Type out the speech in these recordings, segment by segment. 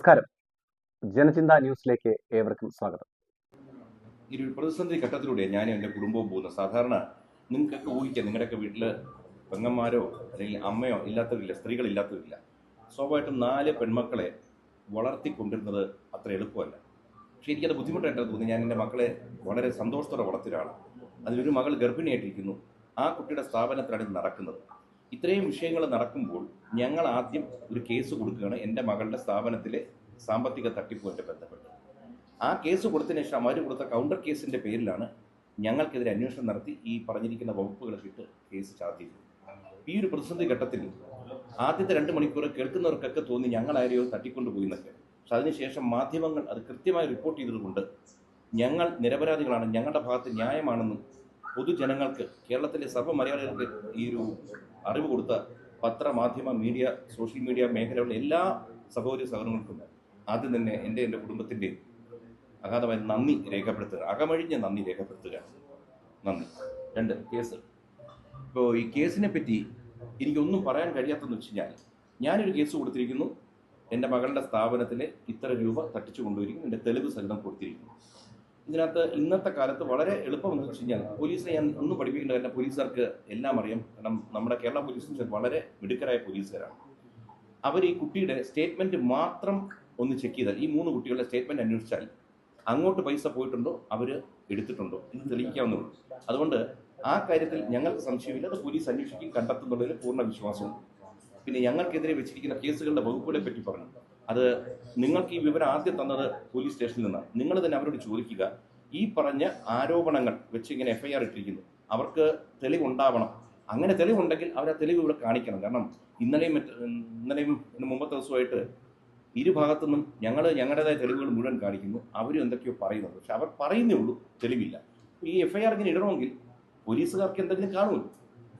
നമസ്കാരം. ജനചിന്ത ന്യൂസിലേക്ക് ഏവർക്കും സ്വാഗതം. ഈ ഒരു പ്രതിസന്ധി ഘട്ടത്തിലൂടെ ഞാനും എൻ്റെ കുടുംബവും പോകുന്നത്. സാധാരണ നിങ്ങൾക്കൊക്കെ ഊഹിക്കാം, നിങ്ങളുടെയൊക്കെ വീട്ടിൽ പെങ്ങന്മാരോ അല്ലെങ്കിൽ അമ്മയോ ഇല്ലാത്തവരില്ല, സ്ത്രീകളില്ലാത്തവരില്ല. സ്വാഭാവികമായിട്ടും 4 പെൺമക്കളെ വളർത്തിക്കൊണ്ടിരുന്നത് അത്ര എളുപ്പമല്ല. പക്ഷേ എനിക്കത് ബുദ്ധിമുട്ടായിട്ടാണ് തോന്നി. ഞാൻ എൻ്റെ മക്കളെ വളരെ സന്തോഷത്തോടെ വളർത്തിയൊരാളാണ്. അതിലൊരു മകൾ ഗർഭിണിയായിട്ടിരിക്കുന്നു. ആ കുട്ടിയുടെ സ്ഥാപനത്തിലാണ് ഇത് നടക്കുന്നത്. ഇത്രയും വിഷയങ്ങൾ നടക്കുമ്പോൾ ഞങ്ങൾ ആദ്യം ഒരു കേസ് കൊടുക്കുകയാണ് എൻ്റെ മകളുടെ സ്ഥാപനത്തിലെ സാമ്പത്തിക തട്ടിപ്പുമായിട്ട് ബന്ധപ്പെട്ട്. ആ കേസ് കൊടുത്തതിന് ശേഷം അവർ കൊടുത്ത കൗണ്ടർ കേസിൻ്റെ പേരിലാണ് ഞങ്ങൾക്കെതിരെ അന്വേഷണം നടത്തി ഈ പറഞ്ഞിരിക്കുന്ന വകുപ്പുകളൊക്കെ ഇട്ട് കേസ് ചാർജ് ചെയ്തു. ഈ ഒരു പ്രതിസന്ധി ഘട്ടത്തിൽ ആദ്യത്തെ 2 മണിക്കൂർ കേൾക്കുന്നവർക്കൊക്കെ തോന്നി ഞങ്ങളാരെയോ തട്ടിക്കൊണ്ടുപോയി എന്നൊക്കെ. പക്ഷെ അതിനുശേഷം മാധ്യമങ്ങൾ അത് കൃത്യമായി റിപ്പോർട്ട് ചെയ്തതുകൊണ്ട് ഞങ്ങൾ നിരപരാധികളാണ്, ഞങ്ങളുടെ ഭാഗത്ത് ന്യായമാണെന്നും പൊതുജനങ്ങൾക്ക്, കേരളത്തിലെ സർവ്വ മലയാളികൾക്ക് ഈ ഒരു അറിവ് കൊടുത്ത പത്രമാധ്യമ മീഡിയ സോഷ്യൽ മീഡിയ മേഖലകളിലെ എല്ലാ സഹോദരി സഹോദരങ്ങൾക്കും ആദ്യം തന്നെ എൻ്റെ കുടുംബത്തിൻ്റെ അഗാധമായ നന്ദി രേഖപ്പെടുത്തുക, അകമഴിഞ്ഞ നന്ദി രേഖപ്പെടുത്തുക. നന്ദി. 2 കേസ്. ഇപ്പോൾ ഈ കേസിനെ പറ്റി എനിക്കൊന്നും പറയാൻ കഴിയാത്തതെന്ന് വെച്ച് കഴിഞ്ഞാൽ, ഞാനൊരു കേസ് കൊടുത്തിരിക്കുന്നു. എൻ്റെ മകളുടെ സ്ഥാപനത്തിൽ ഇത്ര രൂപ തട്ടിച്ചു കൊണ്ടുവരികയും എൻ്റെ തെളിവ് സഹിതം കൊടുത്തിരിക്കുന്നു. ഇതിനകത്ത് ഇന്നത്തെ കാലത്ത് വളരെ എളുപ്പമെന്ന് വെച്ച് കഴിഞ്ഞാൽ, പോലീസിനെ ഞാൻ ഒന്നും പഠിപ്പിക്കേണ്ട കാര്യം, പോലീസുകാർക്ക് എല്ലാം അറിയാം. കാരണം നമ്മുടെ കേരള പോലീസ് വളരെ മിടുക്കരായ പോലീസുകാരാണ്. അവർ ഈ കുട്ടിയുടെ സ്റ്റേറ്റ്മെൻറ്റ് മാത്രം ഒന്ന് ചെക്ക് ചെയ്താൽ, ഈ 3 കുട്ടികളുടെ സ്റ്റേറ്റ്മെൻറ്റ് അന്വേഷിച്ചാൽ അങ്ങോട്ട് പൈസ പോയിട്ടുണ്ടോ, അവർ എടുത്തിട്ടുണ്ടോ എന്ന് തെളിയിക്കാവുന്നതുള്ളൂ. അതുകൊണ്ട് ആ കാര്യത്തിൽ ഞങ്ങൾക്ക് സംശയമില്ല. അത് പോലീസ് അന്വേഷിക്കും, കണ്ടെത്തുന്നുള്ളതിൽ പൂർണ്ണ വിശ്വാസവും. പിന്നെ ഞങ്ങൾക്കെതിരെ വെച്ചിരിക്കുന്ന കേസുകളുടെ വകുപ്പുകളെ പറ്റി പറഞ്ഞു. അത് നിങ്ങൾക്ക് ഈ വിവരം ആദ്യം തന്നത് പോലീസ് സ്റ്റേഷനിൽ നിന്നാണ്. നിങ്ങൾ തന്നെ അവരോട് ചോദിക്കുക, ഈ പറഞ്ഞ ആരോപണങ്ങൾ വെച്ച് ഇങ്ങനെ FIR ഇട്ടിരിക്കുന്നു, അവർക്ക് തെളിവുണ്ടാവണം. അങ്ങനെ തെളിവുണ്ടെങ്കിൽ അവർ ആ തെളിവ് ഇവിടെ കാണിക്കണം. കാരണം ഇന്നലെയും മുമ്പത്തെ ദിവസമായിട്ട് ഇരുഭാഗത്തുനിന്നും ഞങ്ങളുടേതായ തെളിവുകൾ മുഴുവൻ കാണിക്കുന്നു. അവരും എന്തൊക്കെയോ പറയുന്നത്, പക്ഷെ അവർ പറയുന്നേ ഉള്ളൂ, തെളിവില്ല. ഈ FIR ഇങ്ങനെ ഇടണമെങ്കിൽ പോലീസുകാർക്ക് എന്തെങ്കിലും കാണുമല്ലോ.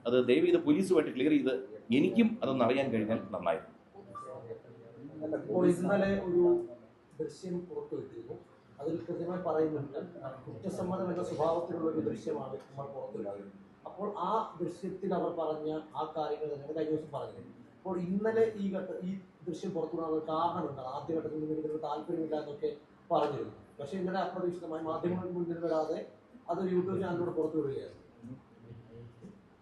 അത് ദയവ് ചെയ്ത് പോലീസുമായിട്ട് ക്ലിയർ ചെയ്ത് എനിക്കും അതൊന്ന് അറിയാൻ കഴിഞ്ഞാൽ നന്നായിരുന്നു. ഇന്നലെ ഒരു ദൃശ്യം പുറത്തുവിട്ടിരുന്നു. അതിൽ കൃത്യമായി പറയുന്നുണ്ട്, കുറ്റസമ്മതം എന്ന സ്വഭാവത്തിലുള്ള ഒരു ദൃശ്യമാണ് നമ്മൾ പുറത്തുവിട്ടത്. അപ്പോൾ ആ ദൃശ്യത്തിൽ അവർ പറഞ്ഞ ആ കാര്യങ്ങൾ തന്നെയാണ് കഴിഞ്ഞ ദിവസം പറഞ്ഞത്. അപ്പോൾ ഇന്നലെ ഈ ദൃശ്യം പുറത്തുവിടാനുള്ള കാരണം എന്താണ്? ആദ്യഘട്ടത്തിൽ നിന്ന് ഇതിന് താല്പര്യമില്ല എന്നൊക്കെ പറഞ്ഞിരുന്നു. പക്ഷേ ഇന്നലെ അപ്രതീക്ഷിതമായി മാധ്യമങ്ങൾക്ക് മുന്നിൽ വരാതെ അത് യൂട്യൂബ് ചാനലിലൂടെ പുറത്തുവിടുകയായിരുന്നു.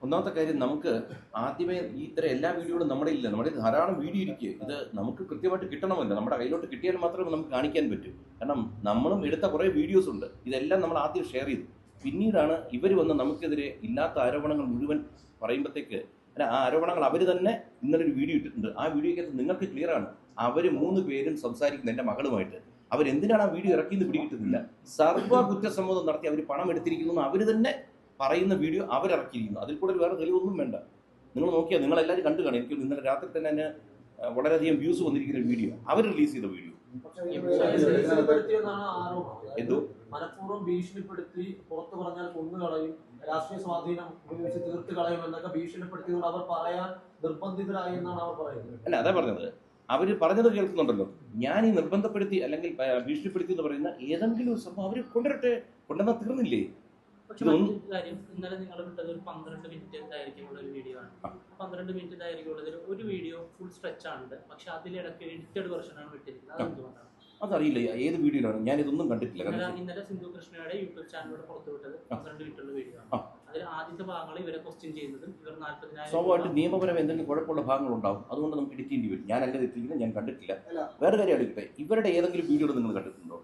ഒന്നാമത്തെ കാര്യം, നമുക്ക് ആദ്യമേ ഇത്തരം എല്ലാ വീഡിയോകളും നമ്മുടെ ഇല്ല. നമ്മുടെ ധാരാളം വീഡിയോ ഇരിക്കുക. ഇത് നമുക്ക് കൃത്യമായിട്ട് കിട്ടണമല്ലോ. നമ്മുടെ കയ്യിലോട്ട് കിട്ടിയാൽ മാത്രമേ നമുക്ക് കാണിക്കാൻ പറ്റൂ. കാരണം നമ്മളും എടുത്ത കുറേ വീഡിയോസ് ഉണ്ട്. ഇതെല്ലാം നമ്മൾ ആദ്യം ഷെയർ ചെയ്തു. പിന്നീടാണ് ഇവർ വന്ന് നമുക്കെതിരെ ഇല്ലാത്ത ആരോപണങ്ങൾ മുഴുവൻ പറയുമ്പോഴത്തേക്ക്, ആ ആരോപണങ്ങൾ അവർ തന്നെ ഇന്നലെ ഒരു വീഡിയോ ഇട്ടിട്ടുണ്ട്. ആ വീഡിയോക്കകത്ത് നിങ്ങൾക്ക് ക്ലിയർ ആണ്. അവർ 3 പേരും സംസാരിക്കുന്ന എൻ്റെ മകളുമായിട്ട്. അവരെന്തിനാണ് ആ വീഡിയോ ഇറക്കിയെന്ന് പിടികിട്ടുന്നില്ല. സർവ്വ കുറ്റസമ്മതം നടത്തി അവർ പണം എടുത്തിരിക്കുന്നു അവർ തന്നെ പറയുന്ന വീഡിയോ അവരിറക്കിയിരിക്കുന്നു. അതിൽ കൂടെ വേറെ തെളിവൊന്നും വേണ്ട. നിങ്ങൾ നോക്കിയാൽ നിങ്ങളെല്ലാവരും കണ്ടു കാണും. എനിക്ക് ഇന്നലെ രാത്രി തന്നെ വളരെയധികം വ്യൂസ് വന്നിരിക്കുന്ന വീഡിയോ അവർ റിലീസ് ചെയ്ത വീഡിയോ. എന്തോ മനഃപൂർവ്വം ഭീഷണിപ്പെടുത്തി, പുറത്തു പറഞ്ഞാൽ കൊന്നുകളയും, രാഷ്ട്രീയ സ്വാധീനം ഉപയോഗിച്ച് തീർത്ത് കളയും എന്നൊക്കെ ഭീഷണിപ്പെടുത്തിയതുകൊണ്ട് അവർ പറയാൻ നിർബന്ധിതരായി എന്നാണ് അവർ പറയുന്നത്. അല്ല, അതാ പറഞ്ഞത്. അവർ പറഞ്ഞത് കേൾക്കുന്നുണ്ടല്ലോ. ഞാൻ ഈ നിർബന്ധപ്പെടുത്തി അല്ലെങ്കിൽ ഭീഷണിപ്പെടുത്തി എന്ന് പറയുന്ന ഏതെങ്കിലും സംഭവം അവർ കൊണ്ടുവന്നാൽ തീർന്നില്ലേ? പക്ഷെ മറ്റൊരു കാര്യം, ഇന്നലെ നിങ്ങൾ വിട്ടത് ഒരു 12 മിനിറ്റ് ദൈർഘ്യമുള്ള ഒരു വീഡിയോ ആണ്. 12 മിനിറ്റ് ദൈർഘ്യമുള്ളതിൽ ഒരു വീഡിയോ ഫുൾ സ്ട്രെച്ച് ആണ്, പക്ഷെ അതിലിടയ്ക്ക് എഡിറ്റഡ് വെർഷൻ ആണ് വിട്ടിരിക്കുന്നത്. അതെന്തുകൊണ്ടാണ്? അതറിയില്ല ഏത് വീഡിയോയിലാണ്, ഞാൻ ഇതൊന്നും കണ്ടിട്ടില്ല. ഇന്നലെ സിന്ധു കൃഷ്ണയുടെ യൂട്യൂബ് ചാനലിലൂടെ പുറത്തുവിട്ടത് 12 മിനിറ്റുള്ള വീഡിയോ ആണ്. അതിൽ ആദ്യത്തെ ഭാഗങ്ങൾ ഇവരെ ക്വസ്റ്റ്യൻ ചെയ്യുന്നതും ഇവർ 40,000 സ്വാഭാവികമായിട്ട് നിയമപരം എന്തെങ്കിലും കുഴപ്പമുള്ള ഭാഗങ്ങളുണ്ടാവും. അതുകൊണ്ട് നമുക്ക് എഡിറ്റ് ചെയ്യേണ്ടി വരും. ഞാൻ അങ്ങനെ എത്തിക്കുന്നത് ഞാൻ കണ്ടിട്ടില്ല. വേറെ കാര്യം എടുക്കട്ടെ, ഇവരുടെ ഏതെങ്കിലും വീഡിയോകൾ നിങ്ങൾ കണ്ടിട്ടുണ്ടോ?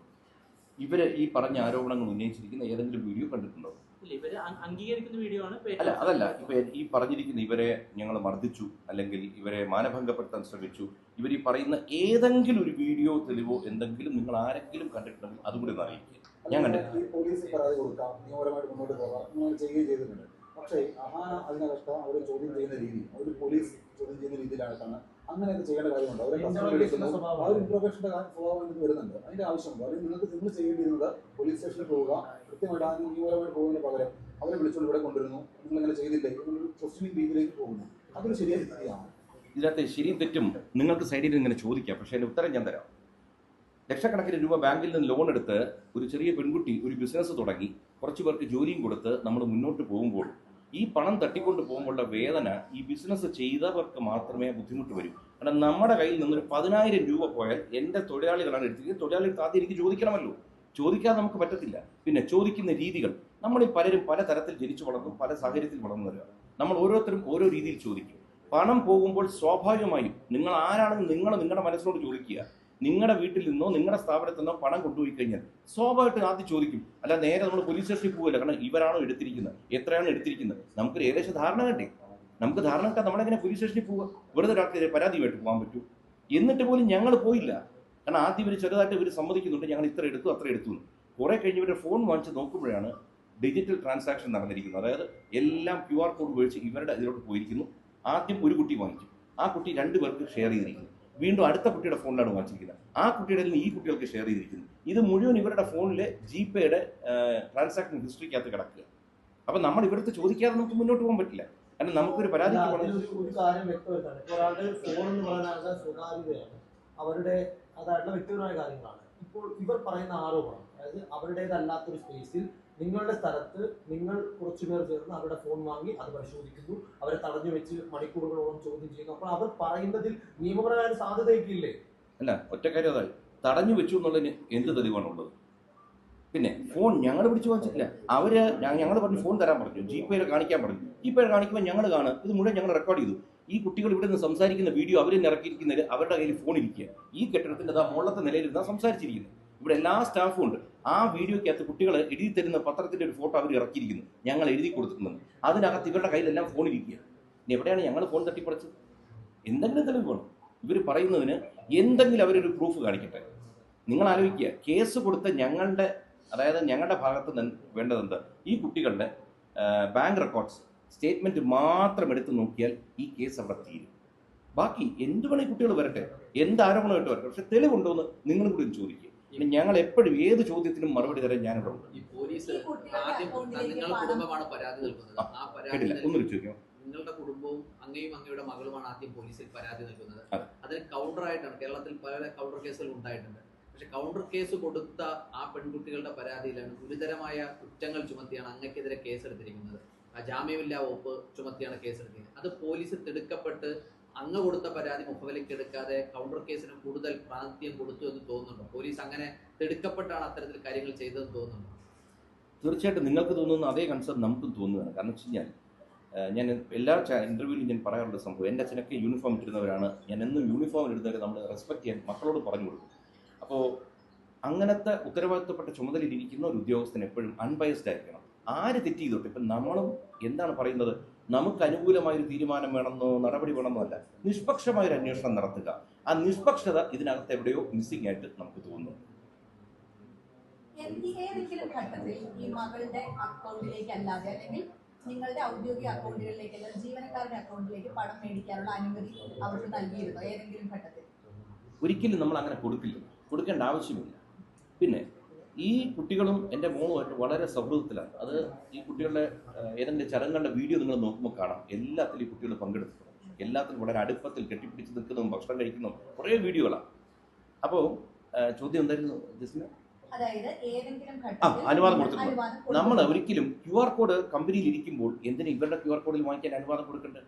ഇവര് ഈ പറഞ്ഞ ആരോപണങ്ങൾ ഉന്നയിച്ചിരിക്കുന്ന ഏതെങ്കിലും വീഡിയോ കണ്ടിട്ടുണ്ടോ? ഇവര് അംഗീകരിക്കുന്ന വീഡിയോ ആണ്. അല്ല, അതല്ല. ഇപ്പൊ ഈ പറഞ്ഞിരിക്കുന്ന ഇവരെ ഞങ്ങൾ മർദ്ദിച്ചു അല്ലെങ്കിൽ ഇവരെ മാനഭംഗപ്പെടുത്താൻ ശ്രമിച്ചു, ഇവർ ഈ പറയുന്ന ഏതെങ്കിലും ഒരു വീഡിയോ തെളിവോ എന്തെങ്കിലും നിങ്ങൾ ആരെങ്കിലും കണ്ടിട്ടുണ്ടെങ്കിൽ അതുകൂടി ഒന്ന് അറിയിക്കുക. ഞാൻ കണ്ടിട്ടില്ല. പോലീസ് പരാതി കൊടുക്കാം, നിയമപരമായിട്ട് മുന്നോട്ട് പോകാം, നിങ്ങൾ ചെയ്യുകയും ചെയ്തിട്ടുണ്ട്. പക്ഷേ അഹാന അതിനകത്ത് അവർ ചോദ്യം ചെയ്യുന്ന രീതി, അവർ പോലീസ് ചോദ്യം ചെയ്യുന്ന രീതിയിലാണ് അങ്ങനെയൊക്കെ ചെയ്യേണ്ട കാര്യമുണ്ട്. അവരെ ഇൻട്രോഗേഷന്റെ സ്വഭാവം എനിക്ക് വരുന്നുണ്ട്. അതിന്റെ ആവശ്യമുണ്ട്. അല്ലെങ്കിൽ നിങ്ങൾ ചെയ്യേണ്ടിയിരുന്നത് പോലീസ് സ്റ്റേഷനിൽ പോവുക, കൃത്യമായിട്ട് ആ നിയമപരമായിട്ട് പോകുന്നതിന് പകരം അവരെ വിളിച്ചുകൊണ്ട് ഇവിടെ കൊണ്ടുവരുന്നു, നിങ്ങളിങ്ങനെ ചെയ്തില്ലേ എന്നൊരു ക്വസ്റ്റ്യനിങ് രീതിയിലേക്ക് പോകുന്നു. അതൊരു ശരിയായ രീതിയാണ്. ഇതിനകത്ത് ശരിയും തെറ്റും നിങ്ങൾക്ക് സൈഡിൽ ഇങ്ങനെ ചോദിക്കാം. പക്ഷേ അതിൻ്റെ ഉത്തരം ഞാൻ തരാം. ലക്ഷക്കണക്കിന് രൂപ ബാങ്കിൽ നിന്ന് ലോൺ എടുത്ത് ഒരു ചെറിയ പെൺകുട്ടി ഒരു ബിസിനസ് തുടങ്ങി കുറച്ച് പേർക്ക് ജോലിയും കൊടുത്ത് നമ്മൾ മുന്നോട്ട് പോകുമ്പോൾ ഈ പണം തട്ടിക്കൊണ്ട് പോകുമ്പോഴുള്ള വേദന ഈ ബിസിനസ് ചെയ്തവർക്ക് മാത്രമേ ബുദ്ധിമുട്ട് വരൂ. കാരണം നമ്മുടെ കയ്യിൽ നിന്നൊരു 10,000 രൂപ പോയാൽ എൻ്റെ തൊഴിലാളികളാണ് എടുത്തിരിക്കുന്നത്. തൊഴിലാളികൾ ആദ്യം എനിക്ക് ചോദിക്കണമല്ലോ, ചോദിക്കാതെ നമുക്ക് പറ്റത്തില്ല. പിന്നെ ചോദിക്കുന്ന രീതികൾ, നമ്മളിൽ പലരും പല തരത്തിൽ ജനിച്ചു വളർന്നു, പല സാഹചര്യത്തിൽ വളർന്നവരാ. നമ്മൾ ഓരോരുത്തരും ഓരോ രീതിയിൽ ചോദിക്കും. പണം പോകുമ്പോൾ സ്വാഭാവികമായും നിങ്ങൾ ആരാണെന്ന് നിങ്ങളുടെ മനസ്സിനോട് ചോദിക്കുക. നിങ്ങളുടെ വീട്ടിൽ നിന്നോ നിങ്ങളുടെ സ്ഥാപനത്തിൽ നിന്നോ പണം കൊണ്ടുപോയി കഴിഞ്ഞാൽ സ്വാഭാവികമായിട്ട് ആദ്യം ചോദിക്കും. അല്ല നേരെ നമ്മൾ പോലീസ് സ്റ്റേഷനിൽ പോകില്ല. കാരണം ഇവരാണോ എടുത്തിരിക്കുന്നത്, എത്രയാണ് എടുത്തിരിക്കുന്നത്, നമുക്കൊരു ഏകദേശം ധാരണ വേണ്ടേ? നമുക്ക് ധാരണ കിട്ടാൻ നമ്മളെങ്ങനെ പോലീസ് സ്റ്റേഷനിൽ പോവുക? വെറുതെ ഒരാൾക്ക് പരാതിയായിട്ട് പോകാൻ പറ്റൂ? എന്നിട്ട് പോലും ഞങ്ങൾ പോയില്ല. കാരണം ആദ്യം ഇവർ ചെറുതായിട്ട് ഇവർ സമ്മതിക്കുന്നുണ്ട്, ഞങ്ങൾ ഇത്ര എടുത്തു അത്ര എടുത്തു എന്ന്. കുറെ കഴിഞ്ഞ് ഇവരുടെ ഫോൺ വാങ്ങിച്ച് നോക്കുമ്പോഴാണ് ഡിജിറ്റൽ ട്രാൻസാക്ഷൻ നടന്നിരിക്കുന്നത്. അതായത് എല്ലാം QR കോഡ് ഉപയോഗിച്ച് ഇവരുടെ ഇതിലോട്ട് പോയിരിക്കുന്നു. ആദ്യം ഒരു കുട്ടി വാങ്ങിച്ചു, ആ കുട്ടി 2 പേർക്ക് ഷെയർ ചെയ്തിരിക്കുന്നു. വീണ്ടും അടുത്ത കുട്ടിയുടെ ഫോണിലാണ് വാങ്ങിച്ചിരിക്കുന്നത്, ആ കുട്ടിയുടെ നിന്ന് ഈ കുട്ടികൾക്ക് ഷെയർ ചെയ്തിരിക്കുന്നു. ഇത് മുഴുവൻ ഇവരുടെ ഫോണിലെ GPayയുടെ ട്രാൻസാക്ഷൻ ഹിസ്റ്ററിക്കകത്ത് കിടക്കുക. അപ്പം നമ്മൾ ഇവിടുത്തെ ചോദിക്കാതെ നമുക്ക് മുന്നോട്ട് പോകാൻ പറ്റില്ല. കാരണം നമുക്കൊരു പരാതിക്ക് ഒരു കാര്യം വ്യക്തമായിട്ടാണ്. ഇപ്പോൾ ഒരാളുടെ ഫോൺ എന്ന് പറയുന്നത് സ്വകാര്യതയാണ്, അവരുടെ അതായിട്ടുള്ള വ്യക്തിപരമായ കാര്യങ്ങളാണ്. ഇപ്പോൾ ഇവർ പറയുന്ന ആരോപണം, അതായത് അവരുടേതല്ലാത്തൊരു സ്പേസിൽ നിങ്ങളുടെ സ്ഥലത്ത് നിങ്ങൾ കുറച്ചുപേർ ചേർന്ന് അവരുടെ ഫോൺ വാങ്ങി അത് പരിശോധിക്കുന്നു, അവരെ തടഞ്ഞു വെച്ച് മണിക്കൂറുകളോളം ചോദ്യം ചെയ്യുന്നു. അപ്പോൾ അവർ പറയുന്നതിൽ നിയമപരമായ സാധ്യതയൊക്കെയില്ലേ? അല്ല, ഒറ്റക്കാര്യം അതായി തടഞ്ഞു വെച്ചു എന്നുള്ളതിന് എന്ത് തെളിവാണുള്ളത്? പിന്നെ ഫോൺ ഞങ്ങൾ പിടിച്ചു വാങ്ങിച്ചിട്ടില്ല. ഞങ്ങൾ പറഞ്ഞു ഫോൺ തരാൻ പറഞ്ഞു, GPay കാണിക്കാൻ പറഞ്ഞു. GPay കാണിക്കുമ്പോൾ ഞങ്ങൾ കാണും, ഇത് മുഴുവൻ ഞങ്ങൾ റെക്കോർഡ് ചെയ്തു. ഈ കുട്ടികൾ ഇവിടെ നിന്ന് സംസാരിക്കുന്ന വീഡിയോ അവരെ ഇറക്കിയിരിക്കുന്നതിൽ അവരുടെ കയ്യിൽ ഫോൺ ഇരിക്കുക. ഈ കെട്ടിടത്തിന്റെ മുകളിലത്തെ നിലയിലിരുന്നാണ് സംസാരിച്ചിരിക്കുന്നത്. ഇവിടെ എല്ലാ സ്റ്റാഫും ഉണ്ട്. ആ വീഡിയോയ്ക്കകത്ത് കുട്ടികൾ എഴുതി തരുന്ന പത്രത്തിന്റെ ഒരു ഫോട്ടോ അവർ ഇറക്കിയിരിക്കുന്നു, ഞങ്ങൾ എഴുതി കൊടുത്തിട്ടുണ്ട്. അതിനകത്ത് ഇവരുടെ കയ്യിലെല്ലാം ഫോൺ ഇരിക്കുക. ഇനി എവിടെയാണ് ഞങ്ങൾ ഫോൺ തട്ടിപ്പറിച്ചത്? എന്തെങ്കിലും തെളിവ് വേണം. ഇവർ പറയുന്നതിന് എന്തെങ്കിലും അവരൊരു പ്രൂഫ് കാണിക്കട്ടെ. നിങ്ങൾ ആലോചിക്കുക, കേസ് കൊടുത്ത ഞങ്ങളുടെ ഭാഗത്ത് നിന്ന് വേണ്ടത് എന്താ? ഈ കുട്ടികളുടെ ബാങ്ക് റെക്കോർഡ്സ് സ്റ്റേറ്റ്മെന്റ് മാത്രം എടുത്ത് നോക്കിയാൽ ഈ കേസ് അവിടെ തീരും. ബാക്കി എന്ത് വേണം ഈ കുട്ടികൾ വരട്ടെ, എന്ത് ആരോപണമായിട്ട് വരട്ടെ, പക്ഷെ തെളിവുണ്ടോന്ന് നിങ്ങളും കൂടി ചോദിക്കുക. ഞങ്ങൾ എപ്പോഴും ഏത് ചോദ്യത്തിനും മറുപടി തരാൻ ഞാനിവിടെ ഉണ്ട്. കേട്ടില്ല, ഒന്നും ചോദിക്കാം. നിങ്ങളുടെ കുടുംബവും അങ്ങയുടെ മകളുമാണ് ആദ്യം പോലീസിൽ പരാതി നൽകുന്നത്. അതിന് കൗണ്ടറായിട്ടാണ് കേരളത്തിൽ പല കൗണ്ടർ കേസുകൾ ഉണ്ടായിട്ടുണ്ട്. പക്ഷെ കൗണ്ടർ കേസ് കൊടുത്ത ആ പെൺകുട്ടികളുടെ പരാതിയിലാണ് ഗുരുതരമായ കുറ്റങ്ങൾ ചുമത്തിയാണ് അങ്ങക്കെതിരെ കേസെടുത്തിരിക്കുന്നത്. ജാമ്യമില്ലാ വകുപ്പ് ചുമത്തിയാണ് കേസെടുത്തിരിക്കുന്നത്. അത് പോലീസ് തിടുക്കപ്പെട്ട് അങ്ങ് കൊടുത്ത പരാതി മുഖവിലേക്ക് എടുക്കാതെ കൗണ്ടർ കേസിന് കൂടുതൽ പ്രാതിനിധ്യം കൊടുത്തു എന്ന് തോന്നുന്നുണ്ടോ? പോലീസ് അങ്ങനെ തിടുക്കപ്പെട്ടാണ് അത്തരത്തിൽ കാര്യങ്ങൾ ചെയ്തതെന്ന് തോന്നുന്നുണ്ടോ? തീർച്ചയായിട്ടും നിങ്ങൾക്ക് തോന്നുന്ന അതേ കൺസേൺ നമുക്കും തോന്നുകയാണ്. കാരണം വെച്ച് കഴിഞ്ഞാൽ ഞാൻ എല്ലാ ഇന്റർവ്യൂവിലും ഞാൻ പറയാറുള്ള സംഭവം, എൻ്റെ അച്ഛനൊക്കെ യൂണിഫോം ഇട്ടിരുന്നവരാണ്. ഞാൻ എന്നും യൂണിഫോം ഇടുന്നവരെ നമ്മൾ റെസ്പെക്ട് ചെയ്യാൻ മക്കളോട് പറഞ്ഞു കൊടുക്കും. അപ്പോൾ അങ്ങനത്തെ ഉത്തരവാദിത്തപ്പെട്ട ചുമതലയിലിരിക്കുന്ന ഒരു ഉദ്യോഗസ്ഥൻ എപ്പോഴും അൺബയസ്ഡ് ആയിരിക്കണം. ആര് തെറ്റ് ചെയ്തോട്ടെ. ഇപ്പം നമ്മളും എന്താണ് പറയുന്നത്, നമുക്ക് അനുകൂലമായൊരു തീരുമാനം വേണമെന്നോ നടപടി വേണമെന്നോ അല്ല, നിഷ്പക്ഷമായൊരു അന്വേഷണം നടത്തുക. ആ നിഷ്പക്ഷത ഇതിനകത്ത് എവിടെയോ മിസ്സിംഗ് ആയിട്ട് നമുക്ക് തോന്നുന്നു. ഏതെങ്കിലും ഘട്ടത്തിൽ ഈ മകളുടെ അക്കൗണ്ടിലേക്ക് അല്ലാതെ അല്ലെങ്കിൽ നിങ്ങളുടെ ഔദ്യോഗിക അക്കൗണ്ടുകളിലേക്ക് അല്ലെങ്കിൽ ജീവനക്കാരുടെ അക്കൗണ്ടിലേക്ക് പണം മേടിക്കാനുള്ള അനുമതി അവർക്ക് നൽകിയിരുന്നോ ഏതെങ്കിലും ഘട്ടത്തിൽ? ഒരിക്കലും നമ്മൾ അങ്ങനെ കൊടുക്കേണ്ട ആവശ്യമില്ല. പിന്നെ ഈ കുട്ടികളും എൻ്റെ മോളുമായിട്ട് വളരെ സൗഹൃദത്തിലാണ്. അത് ഈ കുട്ടികളുടെ ഏതെങ്കിലും ചടങ്ങുകളുടെ വീഡിയോ നിങ്ങൾ നോക്കുമ്പോൾ കാണാം. എല്ലാത്തിലും ഈ കുട്ടികൾ പങ്കെടുത്തിട്ടുണ്ട്. എല്ലാത്തിലും വളരെ അടുപ്പത്തിൽ കെട്ടിപ്പിടിച്ച് നിൽക്കുന്നതും ഭക്ഷണം കഴിക്കുന്നതും കുറേ വീഡിയോകളാണ്. അപ്പോൾ ചോദ്യം എന്തായിരുന്നു ജസ്മിന? അതായത് ഏതെങ്കിലും അനുവാദം കൊടുത്തിട്ടുണ്ട്. നമ്മൾ ഒരിക്കലും QR കോഡ് കമ്പനിയിൽ ഇരിക്കുമ്പോൾ എന്തിനാ ഇവരുടെ QR കോഡിൽ വാങ്ങിക്കാൻ അനുവാദം കൊടുക്കണ്ടേ?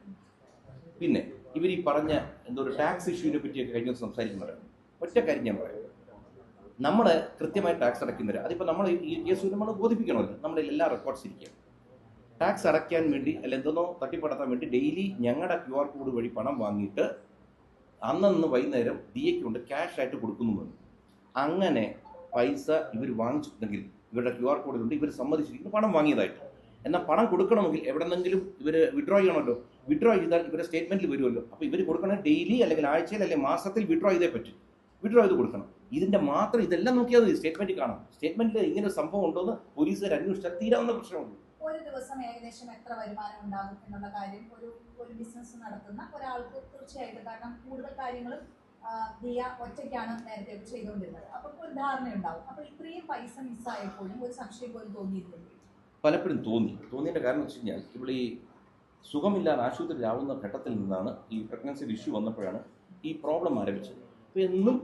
പിന്നെ ഇവർ ഈ പറഞ്ഞ ഒരു ടാക്സ് ഇഷ്യൂവിനെ പറ്റിയൊക്കെ കഴിഞ്ഞ സംസാരിക്കുന്നവരാണ്. ഒറ്റ കാര്യം ഞാൻ പറയാം, നമ്മൾ കൃത്യമായി ടാക്സ് അടയ്ക്കുന്നവർ, അതിപ്പോൾ നമ്മൾ ഈ കേസ് നമ്മൾ ബോധിപ്പിക്കണമല്ലോ, നമ്മുടെ എല്ലാ റെക്കോർഡ്സ് ഇരിക്കുക. ടാക്സ് അടയ്ക്കാൻ വേണ്ടി അല്ല എന്തെന്നോ തട്ടിപ്പടത്താൻ വേണ്ടി ഡെയിലി ഞങ്ങളുടെ QR കോഡ് വഴി പണം വാങ്ങിയിട്ട് അന്നന്ന് വൈകുന്നേരം DAക്ക് കൊണ്ട് ക്യാഷ് ആയിട്ട് കൊടുക്കുന്നു. അങ്ങനെ പൈസ ഇവർ വാങ്ങിച്ചിട്ടുണ്ടെങ്കിൽ ഇവരുടെ QR കോഡിലുണ്ട് ഇവർ സമ്മതിച്ചിരിക്കുന്നു പണം വാങ്ങിയതായിട്ട്. എന്നാൽ പണം കൊടുക്കണമെങ്കിൽ എവിടെന്നെങ്കിലും ഇവർ വിഡ്രോ ചെയ്യണമല്ലോ. വിഡ്രോ ചെയ്താൽ ഇവരുടെ സ്റ്റേറ്റ്മെന്റിൽ വരുമല്ലോ. അപ്പോൾ ഇവർ കൊടുക്കണമെങ്കിൽ ഡെയിലി അല്ലെങ്കിൽ ആഴ്ചയിൽ അല്ലെങ്കിൽ മാസത്തിൽ വിഡ്രോ ചെയ്തേ പറ്റും. വിഡ്രോ ചെയ്ത് കൊടുക്കണം. ഇതിന്റെ മാത്രം ഇതെല്ലാം നോക്കിയാൽ മതി, സ്റ്റേറ്റ്മെന്റ് കാണാം. സ്റ്റേറ്റ്മെന്റിൽ ഇങ്ങനെ ഒരു സംഭവം ഉണ്ടോന്ന് പോലീസുകാർ അന്വേഷിച്ചാൽ തീരാവുന്ന പ്രശ്നമുണ്ട്. ഒരു ദിവസം ഏകദേശം എത്ര വരുമാനം ഉണ്ടാകും എന്നുള്ള കാര്യം ഒരു ബിസിനസ് നടത്തുന്ന ഒരാൾക്ക് തീർച്ചയായിട്ടും, കാരണം കൂടുതൽ കാര്യങ്ങളും ദിയ ഒറ്റയ്ക്കാണ് നേരത്തെ ചെയ്തുകൊണ്ടിരുന്നത്. അപ്പോൾ ഒരു ധാരണ ഉണ്ടാവും. അപ്പോൾ ഇത്രയും പൈസ മിസ്സായപ്പോഴും ഒരു സംശയം പോലും തോന്നിയിട്ടുണ്ട്? പലപ്പോഴും തോന്നിയതിന്റെ കാരണം വെച്ച് കഴിഞ്ഞാൽ ഇവിടെ ഈ സുഖമില്ലാതെ ആശുപത്രിയിലാവുന്ന ഘട്ടത്തിൽ നിന്നാണ് ഈ പ്രഗ്നൻസിയുടെ ഇഷ്യൂ വന്നപ്പോഴാണ് ഈ പ്രോബ്ലം ആരംഭിച്ചത്. അപ്പോൾ എന്നും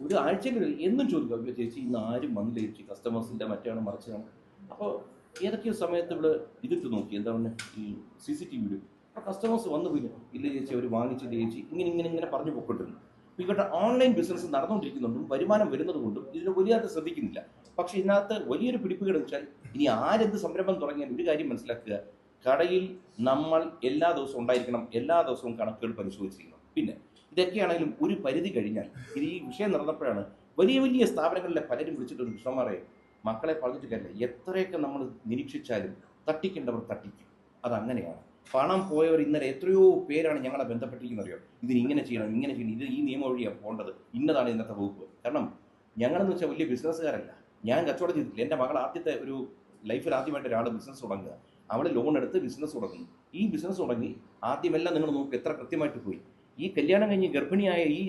ഒരു ആഴ്ചകളിൽ എന്നും ചോദിക്കുക, ചേച്ചി ഇന്ന് ആരും വന്നില്ല ചേച്ചി, കസ്റ്റമേഴ്സിൻ്റെ മറ്റാണ് മറിച്ചാണ്. അപ്പോൾ ഏതൊക്കെയോ സമയത്ത് ഇവിടെ ഇതിട്ട് നോക്കി, എന്താ പറയുക, ഈ CCTV വീഡിയോ. അപ്പോൾ കസ്റ്റമേഴ്സ് വന്നു പോയി, ഇല്ല ചേച്ചി അവർ വാങ്ങിച്ചില്ല ചേച്ചി, ഇങ്ങനെ പറഞ്ഞു പൊക്കോട്ടിരുന്നു. അപ്പോൾ ഇവരുടെ ഓൺലൈൻ ബിസിനസ് നടന്നുകൊണ്ടിരിക്കുന്നുണ്ടും വരുമാനം വരുന്നത് കൊണ്ടും ഇതിന് വലിയായിട്ട് ശ്രദ്ധിക്കുന്നില്ല. പക്ഷേ ഇതിനകത്ത് വലിയൊരു പിടിപ്പുകേട് വെച്ചാൽ, ഇനി ആരെന്ത് സംരംഭം തുടങ്ങിയാൽ ഒരു കാര്യം മനസ്സിലാക്കുക, കടയിൽ നമ്മൾ എല്ലാ ദിവസവും ഉണ്ടായിരിക്കണം, എല്ലാ ദിവസവും കണക്കുകൾ പരിശോധിച്ചിരിക്കണം. പിന്നെ ഇതൊക്കെയാണെങ്കിലും ഒരു പരിധി കഴിഞ്ഞാൽ, ഇത് ഈ വിഷയം നടന്നപ്പോഴാണ് വലിയ വലിയ സ്ഥാപനങ്ങളിലെ പലരും വിളിച്ചിട്ടുണ്ട്, കൃഷ്ണന്മാരെ മക്കളെ പറഞ്ഞിട്ട് കാര്യമില്ല, എത്രയൊക്കെ നമ്മൾ നിരീക്ഷിച്ചാലും തട്ടിക്കേണ്ടവർ തട്ടിക്കും. അതങ്ങനെയാണ്. പണം പോയവർ ഇന്നലെ എത്രയോ പേരാണ് ഞങ്ങളെ ബന്ധപ്പെട്ടിരിക്കുന്നത് അറിയോ, ഇതിന് ഇങ്ങനെ ചെയ്യണം, ഇത് ഈ നിയമം വഴിയാണ് പോകേണ്ടത്, ഇന്നതാണ് ഇന്നത്തെ വകുപ്പ്. കാരണം ഞങ്ങളെന്ന് വെച്ചാൽ വലിയ ബിസിനസ്സുകാരല്ല, ഞാൻ കച്ചവടം ചെയ്തിട്ടില്ല. എൻ്റെ മകൾ ആദ്യത്തെ ഒരു ലൈഫിൽ ആദ്യമായിട്ട് ഒരാൾ ബിസിനസ് തുടങ്ങുക, അവൾ ലോൺ എടുത്ത് ബിസിനസ് തുടങ്ങുന്നു. ഈ ബിസിനസ് തുടങ്ങി ആദ്യമെല്ലാം നിങ്ങൾ നോക്കുക എത്ര കൃത്യമായിട്ട് പോയി. ഈ കല്യാണം കഴിഞ്ഞ് ഗർഭിണിയായ ഈ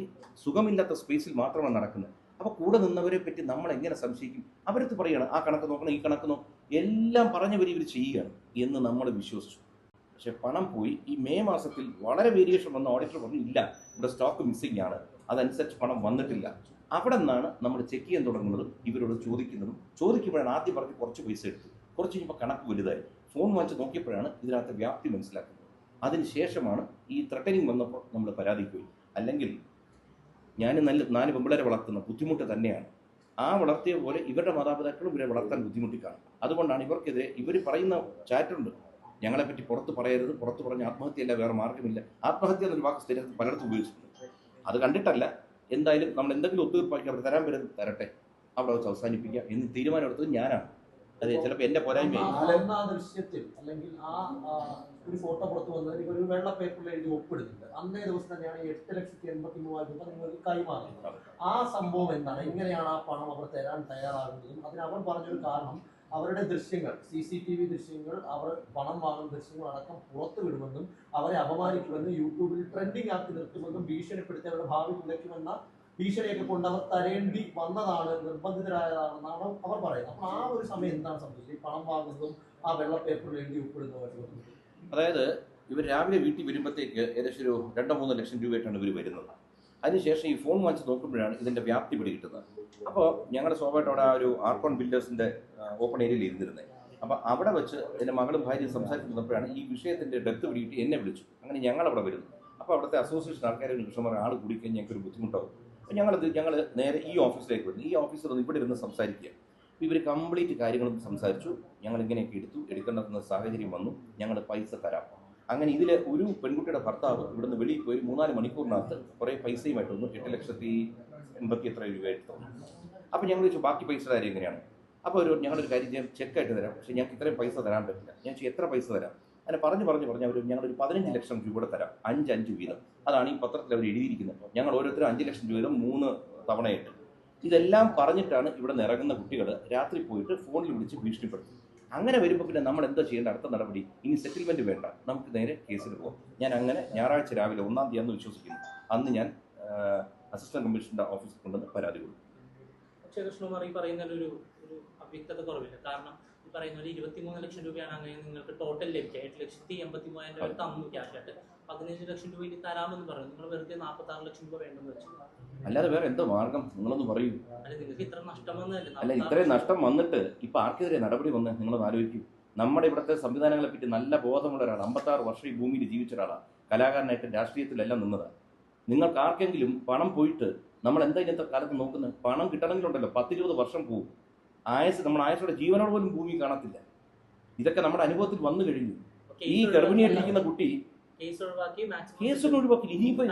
സുഖമില്ലാത്ത സ്പേസിൽ മാത്രമാണ് നടക്കുന്നത്. അപ്പോൾ കൂടെ നിന്നവരെ പറ്റി നമ്മൾ എങ്ങനെ സംശയിക്കും? അവരടുത്ത് പറയുകയാണ് ആ കണക്ക് നോക്കണം, ഈ കണക്ക് നോക്കണം, എല്ലാം പറഞ്ഞവർ ഇവർ ചെയ്യുകയാണ് എന്ന് നമ്മൾ വിശ്വസിച്ചു. പക്ഷെ പണം പോയി. ഈ മെയ് മാസത്തിൽ വളരെ വേരിയേഷൻ വന്ന ഓഡിറ്റർ പറഞ്ഞു, ഇല്ല ഇവിടെ സ്റ്റോക്ക് മിസ്സിംഗ് ആണ്, അതനുസരിച്ച് പണം വന്നിട്ടില്ല. അവിടെ നിന്നാണ് നമ്മൾ ചെക്ക് ചെയ്യാൻ തുടങ്ങുന്നതും ഇവരോട് ചോദിക്കുമ്പോഴാണ് ആദ്യം പറഞ്ഞ് കുറച്ച് പൈസ എടുത്തു, കുറച്ച് കഴിഞ്ഞപ്പോൾ കണക്ക് വലുതായി. ഫോൺ വാങ്ങിച്ച് നോക്കിയപ്പോഴാണ് ഇതിനകത്ത് വ്യാപ്തി മനസ്സിലാക്കുന്നത്. അതിനുശേഷമാണ് ഈ ത്രട്ടനിങ് വന്നപ്പോൾ നമ്മൾ പരാതിക്ക് പോയി. അല്ലെങ്കിൽ ഞാൻ 4 പെമ്പിളരെ വളർത്തുന്ന ബുദ്ധിമുട്ട് തന്നെയാണ്. ആ വളർത്തിയ പോലെ ഇവരുടെ മാതാപിതാക്കളും ഇവരെ വളർത്താൻ ബുദ്ധിമുട്ടിക്കാണ്. അതുകൊണ്ടാണ് ഇവർക്കെതിരെ ഇവർ പറയുന്ന ചാറ്റുണ്ട്, ഞങ്ങളെപ്പറ്റി പുറത്ത് പറയരുത്, പുറത്ത് പറഞ്ഞ ആത്മഹത്യയല്ല, വേറെ മാർഗമില്ല. ആത്മഹത്യ എന്നൊരു വാക്ക് സ്ഥിരത്തിൽ പലയിടത്തും ഉപയോഗിച്ചിട്ടുണ്ട്. അത് കണ്ടിട്ടല്ല, എന്തായാലും നമ്മൾ എന്തെങ്കിലും ഒത്തുതീർപ്പാക്കി അവർ തരാൻ വരുന്നത് തരട്ടെ, അവിടെ വെച്ച് അവസാനിപ്പിക്കുക എന്ന് തീരുമാനം എടുത്തത് ഞാനാണ്. അതെ, ചിലപ്പോൾ എന്റെ പോരായ്മ ദൃശ്യത്തിൽ അല്ലെങ്കിൽ ആ ഒരു ഫോട്ടോ പുറത്തു വന്നതിന് ഒരു വെള്ള പേപ്പറിൽ എഴുതി ഒപ്പിടുന്നുണ്ട്. അന്നേ ദിവസം തന്നെയാണ് 8,83,000 രൂപ നിങ്ങൾക്ക് കൈമാറുന്നത്. ആ സംഭവം എന്താണ്? എങ്ങനെയാണ് ആ പണം അവർ തരാൻ തയ്യാറാകുന്നതും അതിന് അവർ പറഞ്ഞൊരു കാരണം, അവരുടെ ദൃശ്യങ്ങൾ, CCTV ദൃശ്യങ്ങൾ, അവർ പണം വാങ്ങുന്ന ദൃശ്യങ്ങൾ അടക്കം പുറത്തു വിടുമെന്നും അവരെ അപമാനിക്കുമെന്നും യൂട്യൂബിൽ ട്രെൻഡിങ് ആക്കി നിർത്തുമെന്നും ഭീഷണിപ്പെടുത്തി അവരുടെ ഭാവി തുലയ്ക്കുമെന്ന ഭീഷണിയൊക്കെ കൊണ്ട് അവർ തരേണ്ടി വന്നതാണ്, നിർബന്ധിതരായതാണെന്നാണ് അവർ പറയുന്നത്. അപ്പൊ ആ ഒരു സമയം എന്താണ് സംഭവിച്ചത്? പണം വാങ്ങുന്നതും ആ വെള്ള പേപ്പറിൽ എഴുതി ഒപ്പിടുന്നതും. അതായത് ഇവർ രാവിലെ വീട്ടിൽ വരുമ്പോഴത്തേക്ക് ഏകദേശം ഒരു 2-3 ലക്ഷം രൂപയായിട്ടാണ് ഇവർ വരുന്നത്. അതിനുശേഷം ഈ ഫോൺ വാങ്ങിച്ച് നോക്കുമ്പോഴാണ് ഇതിന്റെ വ്യാപ്തി പിടികിട്ടുന്നത്. അപ്പോൾ ഞങ്ങളുടെ സ്വാഭാവികമായിട്ട് അവിടെ ആ ഒരു ആർക്കോൺ ബിൽഡേഴ്സിന്റെ ഓപ്പൺ ഏരിയയിൽ ഇരുന്നിരുന്നത്. അപ്പോൾ അവിടെ വെച്ച് എൻ്റെ മകളും ഭാര്യയും സംസാരിക്കുന്നപ്പോഴാണ് ഈ വിഷയത്തിന്റെ ഡെപ്ത് പിടികിട്ടി എന്നെ വിളിച്ചു. അങ്ങനെ ഞങ്ങൾ അവിടെ വരുന്നു. അപ്പോൾ അവിടുത്തെ അസോസിയേഷൻ ആൾക്കാരെ കൃഷ്ണന്മാർ ആൾ കൂടിക്കഴിഞ്ഞ് ഞങ്ങൾക്കൊരു ബുദ്ധിമുട്ടാവും. അപ്പോൾ ഞങ്ങൾ നേരെ ഈ ഓഫീസിലേക്ക് വരുന്നു. ഈ ഓഫീസിൽ ഒന്ന് ഇവിടെ ഇരുന്ന് സംസാരിക്കുക. ഇവർ കംപ്ലീറ്റ് കാര്യങ്ങളും സംസാരിച്ചു. ഞങ്ങൾ ഇങ്ങനെയൊക്കെ എടുക്കേണ്ടുന്ന സാഹചര്യം വന്നു, ഞങ്ങൾ പൈസ തരാം. അങ്ങനെ ഇതിൽ ഒരു പെൺകുട്ടിയുടെ ഭർത്താവ് ഇവിടുന്ന് വെളിയിൽ പോയി 3-4 മണിക്കൂറിനകത്ത് കുറേ പൈസയുമായിട്ട് വന്നു. 8,80,000 രൂപയായിട്ട് തോന്നുന്നു. അപ്പോൾ ഞങ്ങൾ ചോദിച്ചു ബാക്കി പൈസ കാര്യം എങ്ങനെയാണ്? അപ്പോൾ ഞങ്ങളൊരു കാര്യം ചെയ്യാം, ചെക്കായിട്ട് തരാം, പക്ഷേ ഞങ്ങൾക്ക് ഇത്രയും പൈസ തരാൻ പറ്റില്ല. ഞാൻ എത്ര പൈസ തരാം? അങ്ങനെ പറഞ്ഞ് അവർ ഞങ്ങളൊരു 15 ലക്ഷം രൂപയുടെ തരാം, 5 വീതം. അതാണ് ഈ പത്രത്തിൽ അവർ എഴുതിയിരിക്കുന്നത്. ഞങ്ങൾ ഓരോരുത്തരും 5 ലക്ഷം രൂപ വീതം 3 തവണയായിട്ട്. ഇതെല്ലാം പറഞ്ഞിട്ടാണ് ഇവിടെ നിന്ന് ഇറങ്ങുന്ന കുട്ടികൾ രാത്രി പോയിട്ട് ഫോണിൽ വിളിച്ച് ഭീഷണിപ്പെടുത്തും. അങ്ങനെ വരുമ്പോൾ പിന്നെ നമ്മൾ എന്താ ചെയ്യേണ്ട അടുത്ത നടപടി? ഇനി സെറ്റിൽമെന്റ് വേണ്ട, നമുക്ക് നേരെ കേസിൽ പോകാം. ഞാൻ അങ്ങനെ ഞായറാഴ്ച രാവിലെ 1-ാം തീയതി വിശ്വസിക്കുന്നു, അന്ന് ഞാൻ അസിസ്റ്റന്റ് കമ്മീഷണറുടെ ഓഫീസിൽ കൊണ്ടുവന്ന് പരാതി കൊടുക്കും. പക്ഷേ കൃഷ്ണകുമാർ ഈ പറയുന്നതിലൊരു അവ്യക്തത കുറവില്ല. കാരണം ഈ പറയുന്ന ഒരു 23 ലക്ഷം രൂപയാണ് അങ്ങനെ നിങ്ങൾക്ക് ടോട്ടൽ ലഭിക്കുക. 8,83,000 രൂപ തന്നു ക്യാഷായിട്ട്. 15 ലക്ഷം രൂപ ഇനി തരാമെന്ന് പറഞ്ഞു. നിങ്ങൾ വെറുതെ 46 ലക്ഷം രൂപ വേണ്ടെന്ന് വെച്ചു. അല്ലാതെ വേറെ എന്തോ മാർഗം? നിങ്ങളൊന്ന് പറയൂ. അല്ല, നിങ്ങൾക്ക് ഇത്ര നഷ്ടം വന്നതല്ലേ? അല്ല, ഇത്രയും നഷ്ടം വന്നിട്ട് ഇപ്പൊ ആർക്കെതിരെ നടപടി വന്ന് നിങ്ങളൊന്ന് ആലോചിക്കൂ. നമ്മുടെ ഇവിടുത്തെ സംവിധാനങ്ങളെ പറ്റി നല്ല ബോധമുള്ള ഒരാളാണ്. 56 വർഷം ഈ ഭൂമിയിൽ ജീവിച്ച ഒരാളാണ്. കലാകാരനായിട്ട് രാഷ്ട്രീയത്തിലെല്ലാം നിന്നതാണ്. നിങ്ങൾക്ക് ആർക്കെങ്കിലും പണം പോയിട്ട് നമ്മൾ എന്താ ഇന്നത്തെ കാലത്ത് നോക്കുന്നത്? പണം കിട്ടണമെങ്കിലുണ്ടല്ലോ 10-20 വർഷം പോകും. നമ്മുടെ ആയുസോടെ ജീവനോട് പോലും ഭൂമി കാണത്തില്ല. ഇതൊക്കെ നമ്മുടെ അനുഭവത്തിൽ വന്നു കഴിഞ്ഞു. ഈ ഗർഭിണിയായിട്ടിരിക്കുന്ന കുട്ടി കേസൊന്നും ഒഴിവാക്കി. ഇനിയിപ്പോ